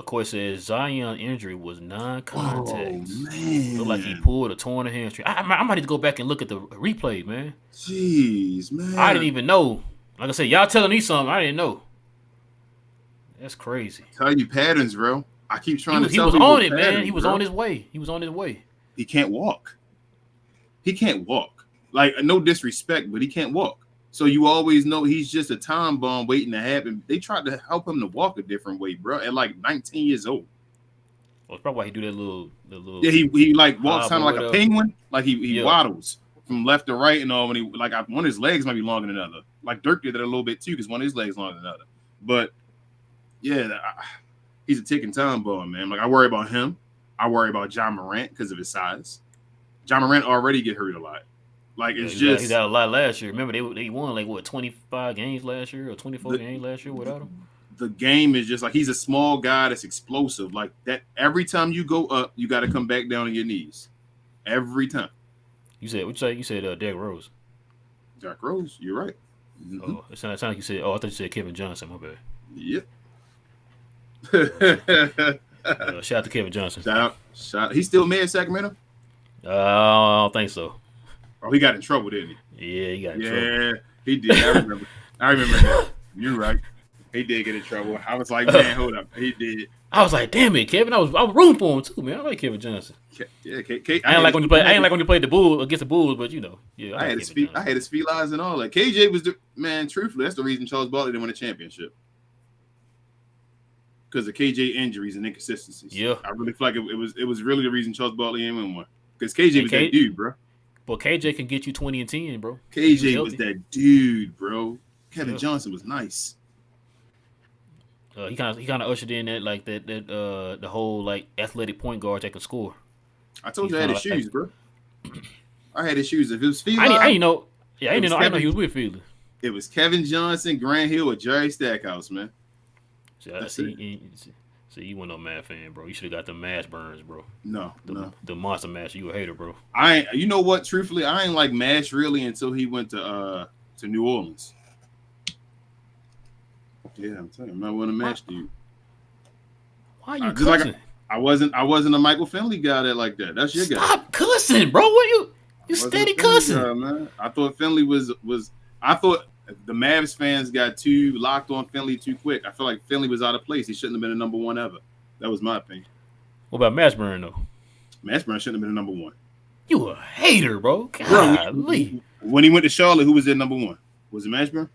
S1: Coy says Zion injury was non-contact.
S2: Oh, man.
S1: Looked like he pulled a torn hamstring. I might need to go back and look at the replay, man.
S2: Jeez, man.
S1: I didn't even know. Like I said, y'all telling me something I didn't know. That's crazy.
S2: Tell you patterns, bro. I keep trying to tell you.
S1: He was on it, man. He was on his way. He was on his way.
S2: He can't walk. He can't walk. Like, no disrespect, but he can't walk. So you always know he's just a time bomb waiting to happen. They tried to help him to walk a different way, bro, at like 19 years old.
S1: Well, it's probably why he do that little.
S2: Yeah, he like walks kind of like a penguin. Like he waddles from left to right and all. When he like one of his legs might be longer than another. Like Dirk did that a little bit too, because one of his legs longer than another. But yeah, he's a ticking time bomb, man. Like I worry about him. I worry about John Morant because of his size. John Morant already get hurt a lot. Like it's just
S1: he's out a lot last year. Remember they won like what 25 games last year or 24 games last year without him.
S2: The game is just like he's a small guy that's explosive. Like that every time you go up, you got to come back down on your knees. Every time.
S1: You said what you say? You said Derrick Rose.
S2: Derrick Rose, you're right.
S1: Mm-hmm. Oh, it sounded like you said. Oh, I thought you said Kevin Johnson. My bad.
S2: Yep.
S1: Shout out to Kevin Johnson.
S2: Shout out. He's still mad in Sacramento?
S1: I don't think so.
S2: Oh, he got in trouble, didn't he?
S1: Yeah, he got in trouble.
S2: Yeah, he did. I remember him. You're right. He did get in trouble. I was like, man, hold up. He did.
S1: I was like, damn it, Kevin. I was rooting for him too, man. I like Kevin Johnson.
S2: Yeah,
S1: I ain't like when you played the Bulls against the Bulls, but you know, yeah.
S2: I had his felines and all that. KJ was the man. Truthfully, that's the reason Charles Barkley didn't win a championship. Because of KJ injuries and inconsistencies.
S1: Yeah.
S2: I really feel like it was really the reason Charles Barkley didn't win one. Because KJ was that dude, bro.
S1: Well, KJ can get you 20 and 10, bro.
S2: KJ was that dude, bro. Kevin Johnson was nice.
S1: He kind of ushered in that the whole like athletic point guard that can score.
S2: I told you I had his shoes, bro. I had his shoes. If it was Feline,
S1: I didn't know. Yeah, I didn't know he was with Feline.
S2: It was Kevin Johnson, Grant Hill, or Jerry Stackhouse, man.
S1: See, you weren't no Mad fan, bro. You should have got the mash burns, bro.
S2: No.
S1: The monster mash. You a hater, bro.
S2: You know what? Truthfully, I ain't like Mash really until he went to New Orleans. Yeah, I'm telling you, I'm not one of Mash dude.
S1: Why are you cussing?
S2: Like I wasn't a Michael Finley guy like that. That's your guy.
S1: Stop cussing, bro. What you steady cussing?
S2: Guy, man. I thought Finley was. I thought the Mavs fans got too locked on Finley too quick. I feel like Finley was out of place. He shouldn't have been a number one ever. That was my opinion.
S1: What about Mashburn though?
S2: Mashburn shouldn't have been a number one.
S1: You a hater, bro. Golly.
S2: When he went to Charlotte, who was their number one? Was it Mashburn?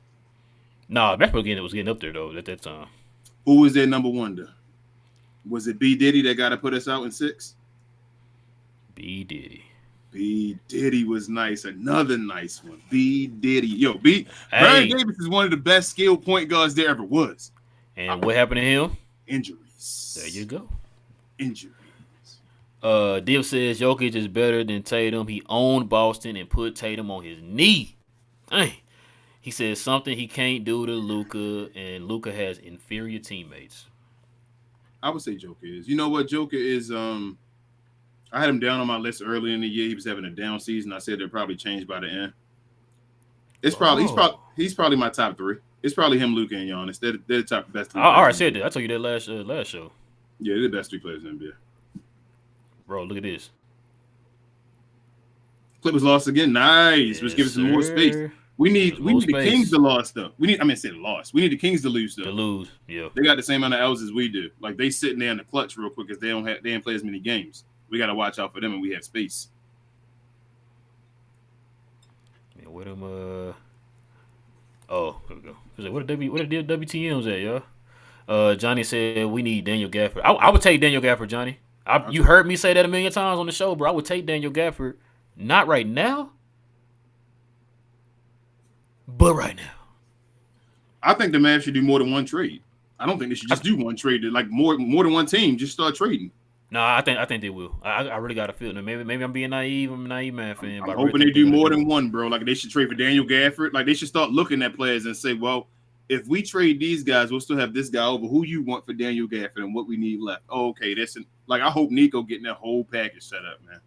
S1: Nah, Mashburn was getting up there though at that time.
S2: Who was their number one though? Was it B Diddy that got to put us out in 6?
S1: B
S2: Diddy was nice. Another nice one. B Diddy. Yo, Brian Davis is one of the best skilled point guards there ever was.
S1: And what happened to him?
S2: Injuries.
S1: There you go.
S2: Injuries.
S1: Div says Jokic is better than Tatum. He owned Boston and put Tatum on his knee. Dang. He says something he can't do to Luka, and Luka has inferior teammates.
S2: I would say Joker is. You know what Joker is? I had him down on my list early in the year. He was having a down season. I said they'll probably change by the end. He's probably my top 3. It's probably him, Luka, and Giannis. They're the top best three.
S1: I already said that. I told you that last show.
S2: Yeah, they're the best three players in the NBA.
S1: Bro, look at this.
S2: Clippers lost again. Nice.
S1: Yes,
S2: Which gives us some more space. We need the Kings to lose though. We need the Kings to lose though.
S1: To lose, yeah.
S2: They got the same amount of L's as we do. Like they sitting there in the clutch real quick because they didn't play as many games. We got to watch out for them, and we have space.
S1: Yeah, where them? Oh, here we go. What the WTMs at, y'all? Johnny said we need Daniel Gafford. I would take Daniel Gafford, Johnny. You heard me say that a million times on the show, bro. I would take Daniel Gafford. Not right now, but right now.
S2: I think the Mavs should do more than one trade. I don't think they should just do one trade. Like more than one team, just start trading.
S1: No, I think they will. I really got a feeling. Maybe I'm being naive. I'm a naive man fan.
S2: I'm hoping they do more than one, bro. Like they should trade for Daniel Gafford. Like they should start looking at players and say, well, if we trade these guys, we'll still have this guy over. Who you want for Daniel Gafford and what we need left? Oh, okay, I hope Nico getting that whole package set up, man.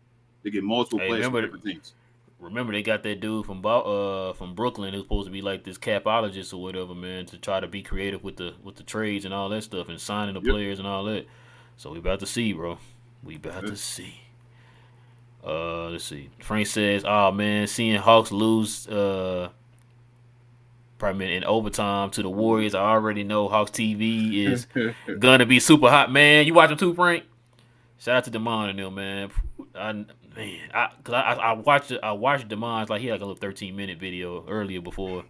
S2: They get multiple players from different teams.
S1: Remember, they got that dude from Brooklyn who's supposed to be like this capologist or whatever, man, to try to be creative with the trades and all that stuff and signing the players and all that. So we about to see, bro. We about to see. Let's see. Frank says, "Oh man, seeing Hawks lose probably in overtime to the Warriors, I already know Hawks TV is gonna be super hot, man. You watching too, Frank? Shout out to Demond and them, man. I watched Demond's like he had like a little 13-minute video earlier before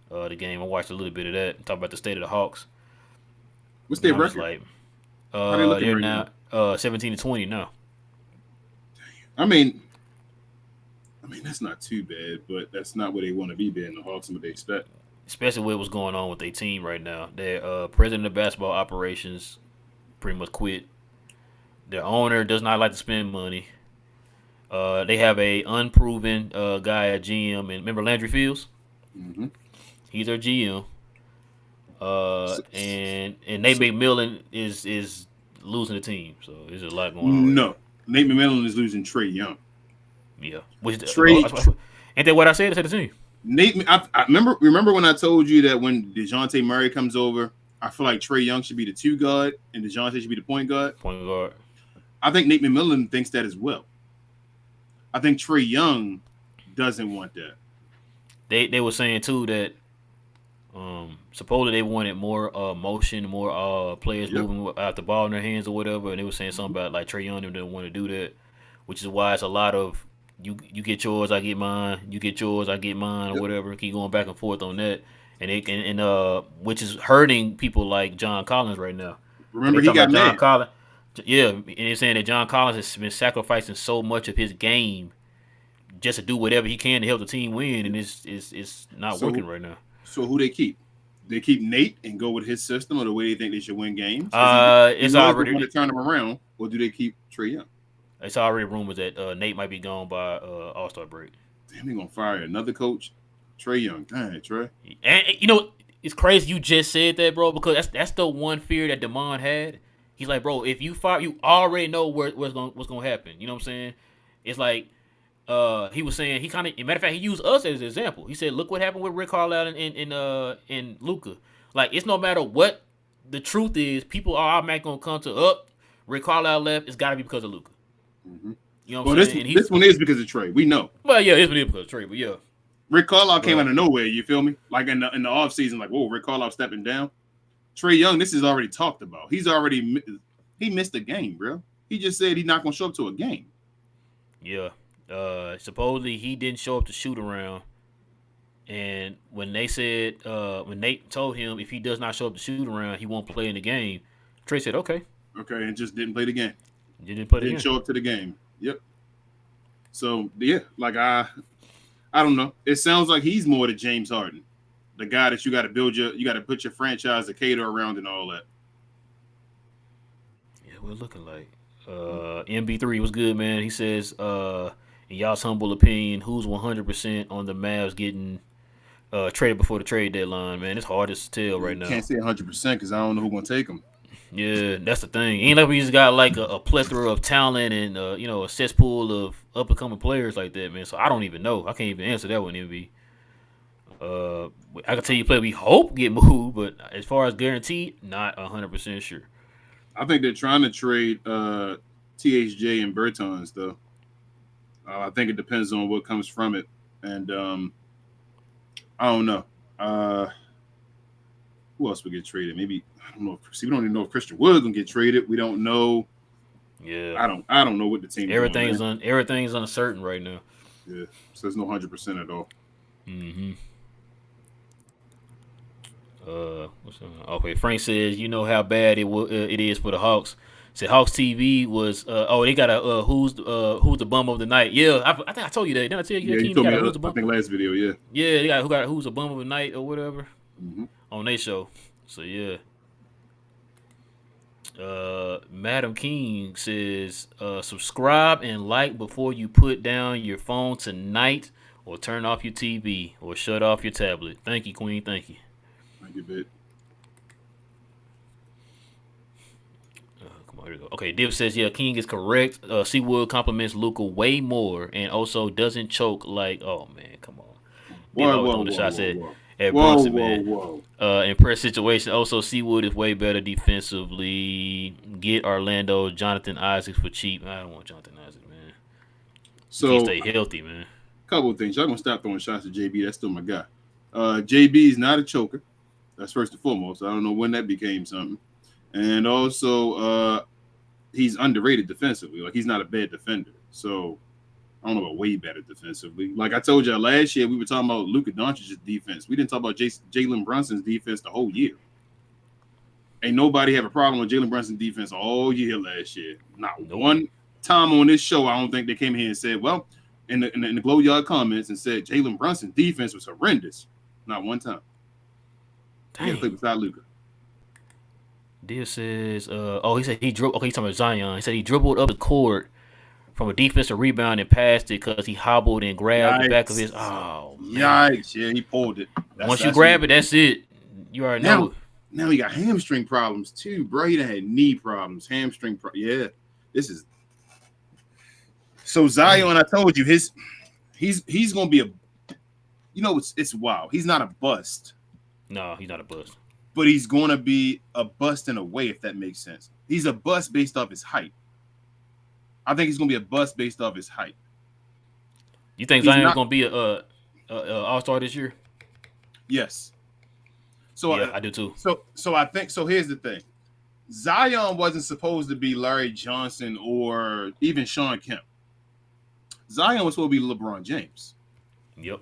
S1: the game. I watched a little bit of that. Talk about the state of the Hawks.
S2: What's their record?
S1: Like,
S2: how they looking
S1: they're
S2: right
S1: now 17-20 now.
S2: I mean, that's not too bad, but that's not where they want to be being the Hawks and what they expect.
S1: Especially with what's going on with their team right now. Their president of basketball operations pretty much quit. Their owner does not like to spend money. They have a unproven guy at GM, and remember Landry Fields?
S2: Mm-hmm.
S1: He's their GM. And Nate McMillan is losing the team, so there's a lot going on.
S2: No, Nate McMillan is losing Trae Young.
S1: Yeah, ain't that what I said? I said the team.
S2: Nate, I remember when I told you that when DeJounte Murray comes over, I feel like Trae Young should be the 2 guard and DeJounte should be the point guard.
S1: Point guard.
S2: I think Nate McMillan thinks that as well. I think Trae Young doesn't want that.
S1: They were saying too that supposedly they wanted more motion, more players moving out the ball in their hands or whatever, and they were saying something about like Trae Young didn't want to do that, which is why it's a lot of you get yours, I get mine, you get yours, I get mine, or whatever. Keep going back and forth on that, and which is hurting people like John Collins right now.
S2: Remember he got mad.
S1: John Collins. Yeah, and they're saying that John Collins has been sacrificing so much of his game just to do whatever he can to help the team win, and it's not working right now.
S2: So who they keep? They keep Nate and go with his system or the way they think they should win games?
S1: It's already
S2: want to turn them around, or do they keep Trae Young?
S1: It's already rumors that Nate might be gone by All-Star break.
S2: Damn, they're gonna fire another coach, Trae Young. Dang, Trae.
S1: And you know it's crazy you just said that, bro, because that's the one fear that Demond had. He's like, bro, if you fire, you already know what's gonna happen. You know what I'm saying? It's like he was saying he kind of, matter of fact, he used us as an example. He said, look what happened with Rick Carlisle and Luka. Like it's no matter what the truth is, people are automatically gonna come to Rick Carlisle left. It's got to be because of Luka.
S2: Mm-hmm.
S1: You know what I'm saying?
S2: This one is because of Trae. We know.
S1: Well, yeah, this one is because of Trae, but yeah.
S2: Rick Carlisle came out of nowhere. You feel me? Like in the offseason, like whoa, Rick Carlisle stepping down. Trae Young, this is already talked about. He missed a game, bro. He just said he's not gonna show up to a game.
S1: Yeah. Supposedly he didn't show up to shoot around, and when they said when Nate told him if he does not show up to shoot around, he won't play in the game. Trae said, "Okay." Okay,
S2: and just didn't play the game.
S1: Didn't
S2: show up to the game. Yep. So yeah, like I don't know. It sounds like he's more the James Harden, the guy that you got to put your franchise to cater around and all that.
S1: Yeah, we're looking like MB3 was good, man. He says, in y'all's humble opinion, who's 100% on the Mavs getting traded before the trade deadline, man? It's hard to tell right now.
S2: Can't say 100% because I don't know who's going to take them.
S1: Yeah, that's the thing. Ain't like we just got like a plethora of talent and a cesspool of up and coming players like that, man. So I don't even know. I can't even answer that one, MB. I can tell you, play we hope get moved, but as far as guaranteed, not 100% sure.
S2: I think they're trying to trade THJ and Bertans though. I think it depends on what comes from it, and I don't know. Who else would get traded? Maybe I don't know. See, we don't even know if Christian Wood's gonna get traded. We don't know.
S1: Yeah,
S2: I don't know what the team.
S1: Everything's uncertain right now.
S2: Yeah, so there's no 100% at all.
S1: Mm-hmm. Okay. Frank says, you know how bad it is for the Hawks. Said Hawks TV was they got a who's the bum of the night. Yeah, I think I told you that. Didn't I tell you?
S2: Yeah, you told me. I think last video. Yeah.
S1: Yeah, they got who's the bum of the night or whatever on their show. So yeah. Madam King says, subscribe and like before you put down your phone tonight, or turn off your TV, or shut off your tablet. Thank you, Queen. Thank you.
S2: Thank you, bit.
S1: Come on, here we go. Okay, Div says, yeah, King is correct. Seawood compliments Luka way more, and also doesn't choke like. Oh man, come on. At Brunson, man. In press situation, also Seawood is way better defensively. Get Orlando Jonathan Isaacs for cheap. I don't want Jonathan Isaacs, man.
S2: So
S1: stay healthy, man.
S2: Couple of things. Y'all gonna stop throwing shots at JB. That's still my guy. JB is not a choker. That's first and foremost. I don't know when that became something. And also, he's underrated defensively. Like, he's not a bad defender. So I don't know about way better defensively. Like I told y'all last year, we were talking about Luka Doncic's defense. We didn't talk about Jalen Brunson's defense the whole year. Ain't nobody have a problem with Jalen Brunson's defense all year last year. Not one time on this show, I don't think they came here and said, well, in the Glow Yard comments and said Jalen Brunson's defense was horrendous. Not one time. He played beside Luka.
S1: Dia says, he said he dribbled. Okay, he's talking about Zion. He said he dribbled up the court from a defensive rebound and passed it because he hobbled and grabbed the back of his. Oh, man.
S2: Yikes! Yeah, he pulled it.
S1: Once you grab it, that's it. You already know it.
S2: Now he got hamstring problems too, bro. He done had knee problems, hamstring. Yeah, this is. So Zion, I told you he's gonna be a. You know, it's wild. He's not a bust.
S1: No, he's not a bust.
S2: But he's gonna be a bust in a way, if that makes sense. He's a bust based off his height. I think he's gonna be a bust based off his height.
S1: You think Zion's gonna be a All-Star this year?
S2: Yes. So
S1: yeah, I do too.
S2: So I think so. Here's the thing: Zion wasn't supposed to be Larry Johnson or even Sean Kemp. Zion was supposed to be LeBron James.
S1: Yep.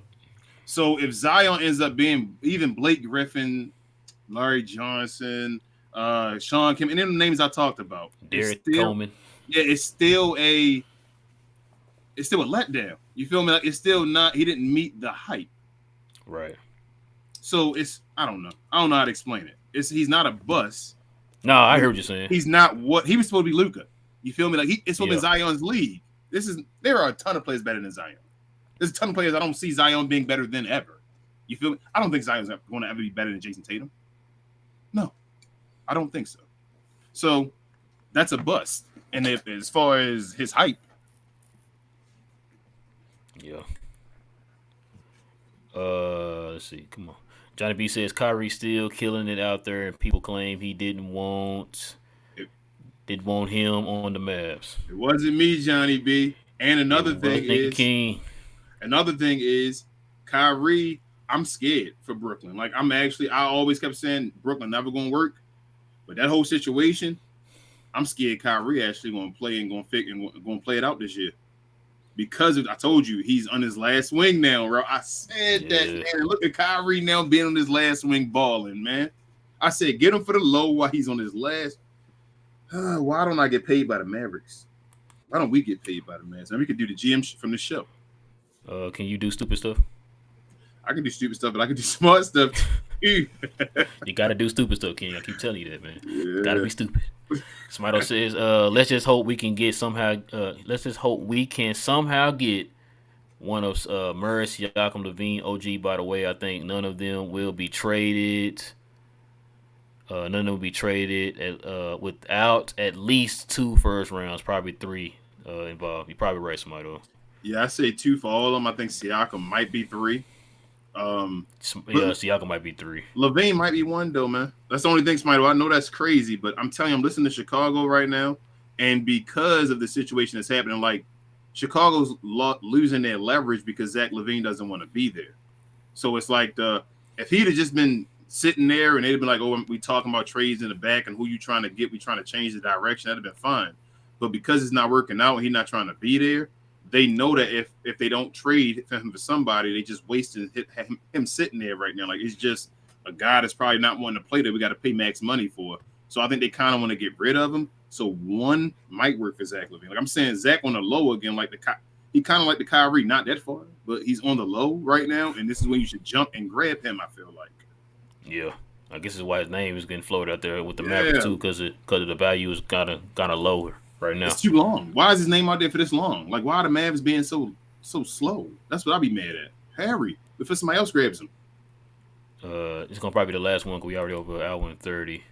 S2: So if Zion ends up being even Blake Griffin, Larry Johnson, Sean Kemp, and then the names I talked about,
S1: Derek Coleman.
S2: Yeah, it's still a letdown. You feel me? Like, it's still not. He didn't meet the hype.
S1: Right.
S2: So I don't know how to explain it. He's not a bust.
S1: No, I heard what you're saying.
S2: He's not what he was supposed to be. Luka. You feel me? Like it's supposed to be Zion's league. There are a ton of players better than Zion. There's a ton of players I don't see Zion being better than ever. You feel me? I don't think Zion's going to ever be better than Jason Tatum. No, I don't think so. So that's a bust. And as far as his hype,
S1: yeah. Let's see. Come on. Johnny B says Kyrie still killing it out there, and people claim he didn't want him on the Mavs.
S2: It wasn't me, Johnny B. And another thing is Kyrie. I'm scared for Brooklyn. Like I always kept saying Brooklyn never gonna work, but that whole situation, I'm scared Kyrie actually gonna play and gonna play it out this year. Because I told you he's on his last swing now, bro. I said that, man. Look at Kyrie now being on his last swing balling, man. I said get him for the low while he's on his last. Why don't I get paid by the Mavericks? Why don't we get paid by the Mavericks? And we could do the GM from the show.
S1: Can you do stupid stuff?
S2: I can do stupid stuff, but I can do smart stuff too.
S1: You gotta do stupid stuff, King. I keep telling you that, man. Yeah. Gotta be stupid. Smito says, let's just hope we can somehow get one of Murray, Siakam, Levine, OG. By the way, I think none of them will be traded. Without at least 2 first rounds, probably 3 involved. You're probably right, Smito.
S2: Yeah, I say 2 for all of them. I think Siakam might be 3.
S1: Siakam might be 3.
S2: LaVine might be 1 though, man. That's the only thing, Smite. I know that's crazy, but I'm telling you, I'm listening to Chicago right now, and because of the situation that's happening, like Chicago's losing their leverage because Zach LaVine doesn't want to be there. So it's like if he'd have just been sitting there and they'd have been like, oh, we talking about trades in the back and who you trying to get, we trying to change the direction, that'd have been fine. But because it's not working out and he's not trying to be there, they know that if they don't trade him for somebody, they just wasting him sitting there right now. Like, it's just a guy that's probably not wanting to play that we got to pay max money for. So I think they kind of want to get rid of him. So 1 might work for Zach LaVine. Like I'm saying, Zach on the low again, like he kind of like the Kyrie, not that far, but he's on the low right now, and this is when you should jump and grab him. I feel like.
S1: Yeah, I guess is why his name is getting floated out there with the Mavericks too, because of the value is kind of lower right now.
S2: It's too long. Why is his name out there for this long? Like, why are the Mavs being so slow? That's what I'd be mad at. Harry, if somebody else grabs him.
S1: It's gonna probably be the last one because we already over an hour and 30.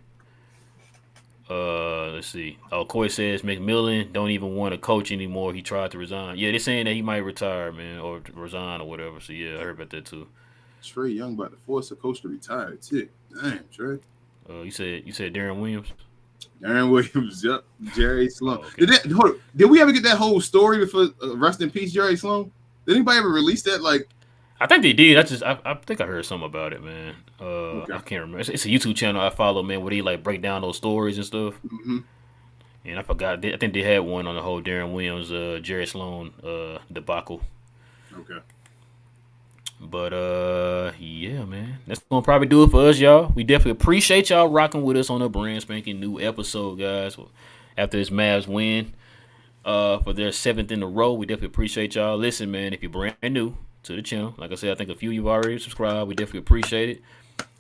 S1: Let's see. Oh, Coy says McMillan don't even want to coach anymore. He tried to resign. Yeah, they're saying that he might retire, man, or resign or whatever. So yeah, I heard about that too.
S2: Trae Young about to force a coach to retire too. Damn, Trey.
S1: You said Darren Williams.
S2: Darren Williams, yep. Jerry Sloan.
S1: Oh, okay.
S2: Did we ever get that whole story before rest in peace, Jerry Sloan? Did anybody ever release that? Like,
S1: I think they did. I think I heard something about it, man.
S2: Okay.
S1: I can't remember. It's a YouTube channel I follow, man, where they like break down those stories and stuff.
S2: Mm-hmm.
S1: And I forgot. I think they had one on the whole Darren Williams, Jerry Sloan debacle.
S2: Okay.
S1: But yeah, man, that's gonna probably do it for us, y'all. We definitely appreciate y'all rocking with us on a brand spanking new episode, guys. After this Mavs win, for their 7th in a row, we definitely appreciate y'all. Listen, man, if you're brand new to the channel, like I said, I think a few of you've already subscribed. We definitely appreciate it.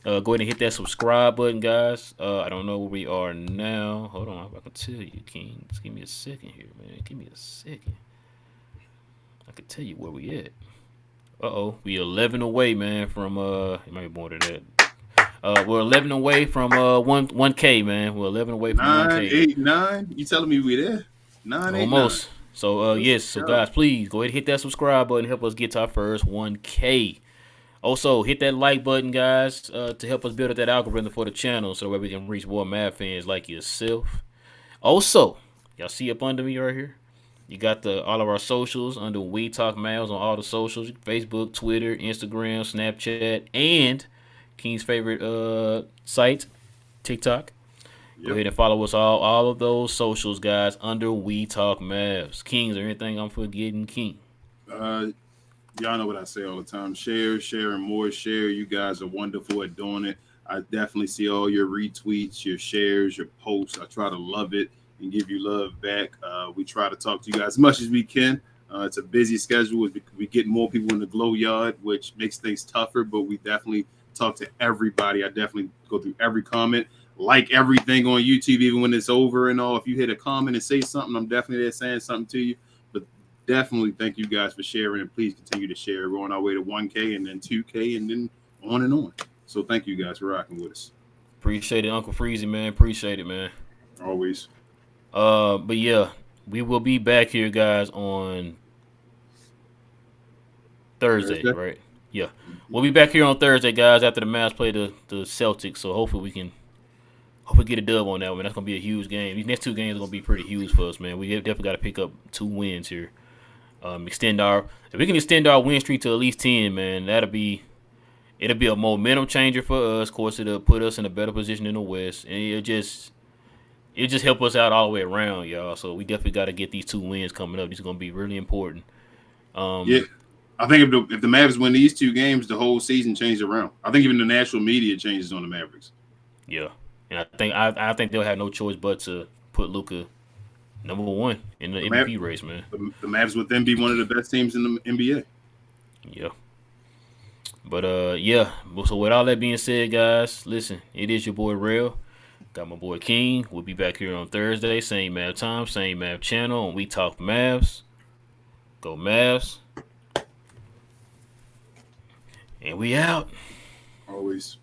S1: Go ahead and hit that subscribe button, guys. I don't know where we are now. Hold on, I can tell you, King. Just give me a second here, man. Give me a second. I can tell you where we at. We 11 away, man, from it might be more than that. We're 11 away from 1K, man. We're 11 away from
S2: 9,
S1: 1K.
S2: 8, 9. You telling me we there? 9, 8,
S1: Almost.
S2: 9.
S1: So yes, so guys, please go ahead and hit that subscribe button. Help us get to our first 1K. Also, hit that like button, guys, to help us build up that algorithm for the channel so that we can reach more Mav fans like yourself. Also, y'all see up under me right here? You got all of our socials under We Talk Mavs on all the socials: Facebook, Twitter, Instagram, Snapchat, and King's favorite site, TikTok. Yep. Go ahead and follow us all of those socials, guys, under We Talk Mavs. King, is there anything I'm forgetting, King?
S2: Y'all know what I say all the time. Share, and more share. You guys are wonderful at doing it. I definitely see all your retweets, your shares, your posts. I try to love it and give you love back. We try to talk to you guys as much as we can. It's a busy schedule. We get more people in the glow yard, which makes things tougher, but we definitely talk to everybody. I definitely go through every comment, like everything on YouTube, even when it's over and all. If you hit a comment and say something, I'm definitely there saying something to you. But definitely thank you guys for sharing, and please continue to share. We're on our way to 1K and then 2K and then on and on. So thank you guys for rocking with us.
S1: Appreciate it, Uncle Freezy, man. Appreciate it, man.
S2: Always.
S1: But yeah, we will be back here, guys, on Thursday, right? Yeah, we'll be back here on Thursday, guys, after the Mavs play the Celtics. So hopefully we can get a dub on that one. That's gonna be a huge game. These next 2 games are gonna be pretty huge for us, man. We definitely got to pick up 2 wins here. If we can extend our win streak to at least 10, man, it'll be a momentum changer for us. Of course, it'll put us in a better position in the West, and it'll just help us out all the way around, y'all. So we definitely got to get these 2 wins coming up. These are going to be really important.
S2: Yeah, I think if the Mavs win these 2 games, the whole season changes around. I think even the national media changes on the Mavericks.
S1: Yeah, and I think they'll have no choice but to put Luka number 1 in the MVP race, man.
S2: The Mavs would then be one of the best teams in the NBA.
S1: Yeah. But yeah. So with all that being said, guys, listen, it is your boy Rail. Got my boy King. We'll be back here on Thursday. Same Mav time, same Mav channel. And We Talk Mavs. Go Mavs. And we out.
S2: Always.